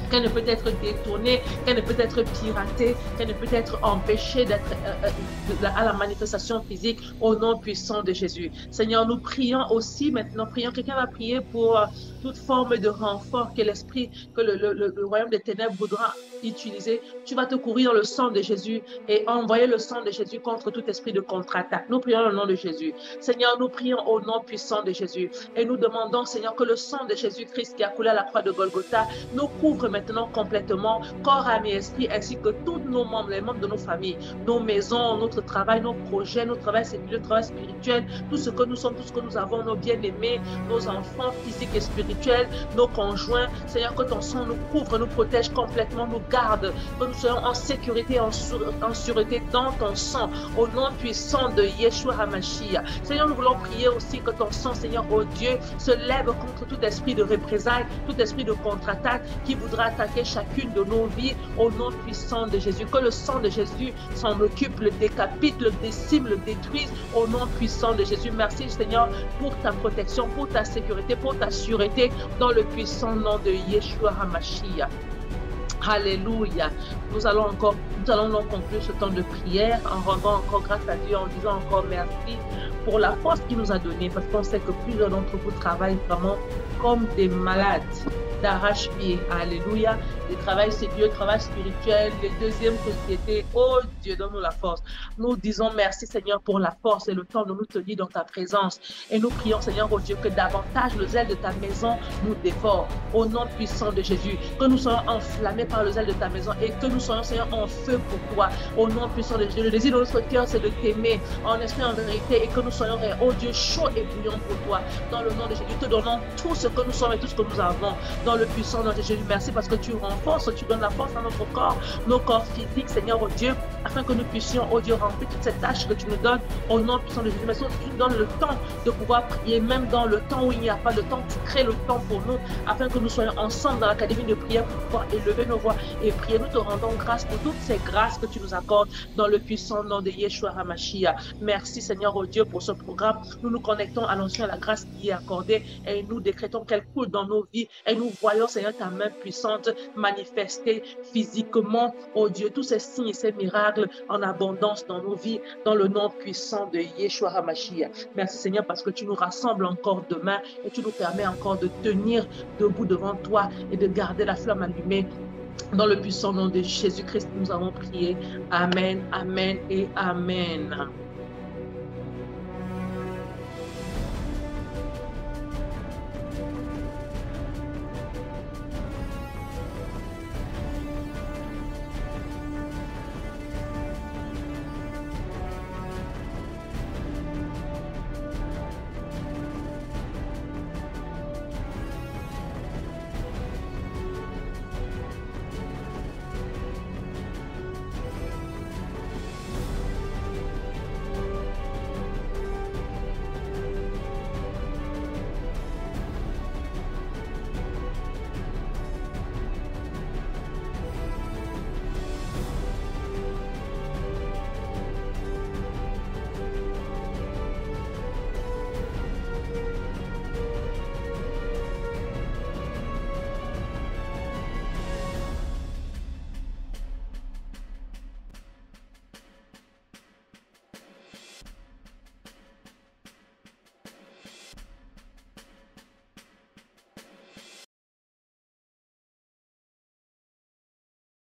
qu'elle ne peut être détournée, qu'elle ne peut être piratée, qu'elle ne peut être empêchée d'être à la manifestation physique au nom puissant de Jésus. Seigneur, nous prions aussi maintenant, quelqu'un va prier pour toute forme de renfort que l'esprit, que le royaume des ténèbres voudra utiliser. Tu vas te courir dans le sang de Jésus et envoyer le sang de Jésus contre tout esprit de contre-attaque. Nous prions au nom de Jésus. Seigneur, nous prions au nom puissant de Jésus et nous demandons, Seigneur, que le sang de Jésus-Christ qui a coulé à la croix de Golgotha nous couvre maintenant maintenant complètement, corps, âme et esprit, ainsi que tous nos membres, les membres de nos familles, nos maisons, notre travail, nos projets, nos travails séculiers, notre travail spirituel, tout ce que nous sommes, tout ce que nous avons, nos bien-aimés, nos enfants physiques et spirituels, nos conjoints. Seigneur, que ton sang nous couvre, nous protège complètement, nous garde, que nous soyons en sécurité, en sûreté dans ton sang, au nom puissant de Yeshua HaMashiach. Seigneur, nous voulons prier aussi que ton sang, Seigneur, oh Dieu, se lève contre tout esprit de représailles, tout esprit de contre-attaque qui voudra attaquer chacune de nos vies, au nom puissant de Jésus. Que le sang de Jésus s'en occupe, le décapite, le décime, le détruise, au nom puissant de Jésus. Merci, Seigneur, pour ta protection, pour ta sécurité, pour ta sûreté, dans le puissant nom de Yeshua HaMashiach. Alléluia. Nous allons donc conclure ce temps de prière en rendant encore grâce à Dieu, en disant encore merci pour la force qu'il nous a donnée, parce qu'on sait que plusieurs d'entre vous travaillent vraiment comme des malades, d'arrache-pied. Alléluia. Le travail séculier, le travail spirituel, les deuxièmes sociétés. Oh Dieu, donne-nous la force. Nous disons merci Seigneur pour la force et le temps de nous tenir dans ta présence. Et nous prions Seigneur, oh Dieu, que davantage le zèle de ta maison nous dévore. Au nom puissant de Jésus, que nous soyons enflammés par le zèle de ta maison et que nous soyons Seigneur en feu pour toi. Au nom puissant de Jésus, le désir de notre cœur, c'est de t'aimer en esprit, en vérité, et que nous soyons, oh Dieu, chauds et bouillants pour toi. Dans le nom de Jésus, te donnons tout ce que nous sommes et tout ce que nous avons. Dans le puissant nom de Jésus, merci parce que tu renforces, tu donnes la force à notre corps, nos corps physiques, Seigneur, oh Dieu, afin que nous puissions, oh Dieu, remplir toutes ces tâches que tu nous donnes au nom puissant de Jésus. Merci, tu nous donnes le temps de pouvoir prier, même dans le temps où il n'y a pas de temps, tu crées le temps pour nous, afin que nous soyons ensemble dans l'académie de prière pour pouvoir élever nos voix et prier. Nous te rendons grâce pour toutes ces grâces que tu nous accordes dans le puissant nom de Yeshua HaMashiach. Merci, Seigneur, oh Dieu, pour ce programme. Nous nous connectons à l'onction, à la grâce qui est accordée et nous décrétons qu'elle coule dans nos vies et nous voyons, Seigneur, ta main puissante manifester physiquement, oh Dieu, tous ces signes et ces miracles en abondance dans nos vies, dans le nom puissant de Yeshua HaMashiach. Merci, Seigneur, parce que tu nous rassembles encore demain et tu nous permets encore de tenir debout devant toi et de garder la flamme allumée. Dans le puissant nom de Jésus-Christ, nous avons prié. Amen, amen et amen.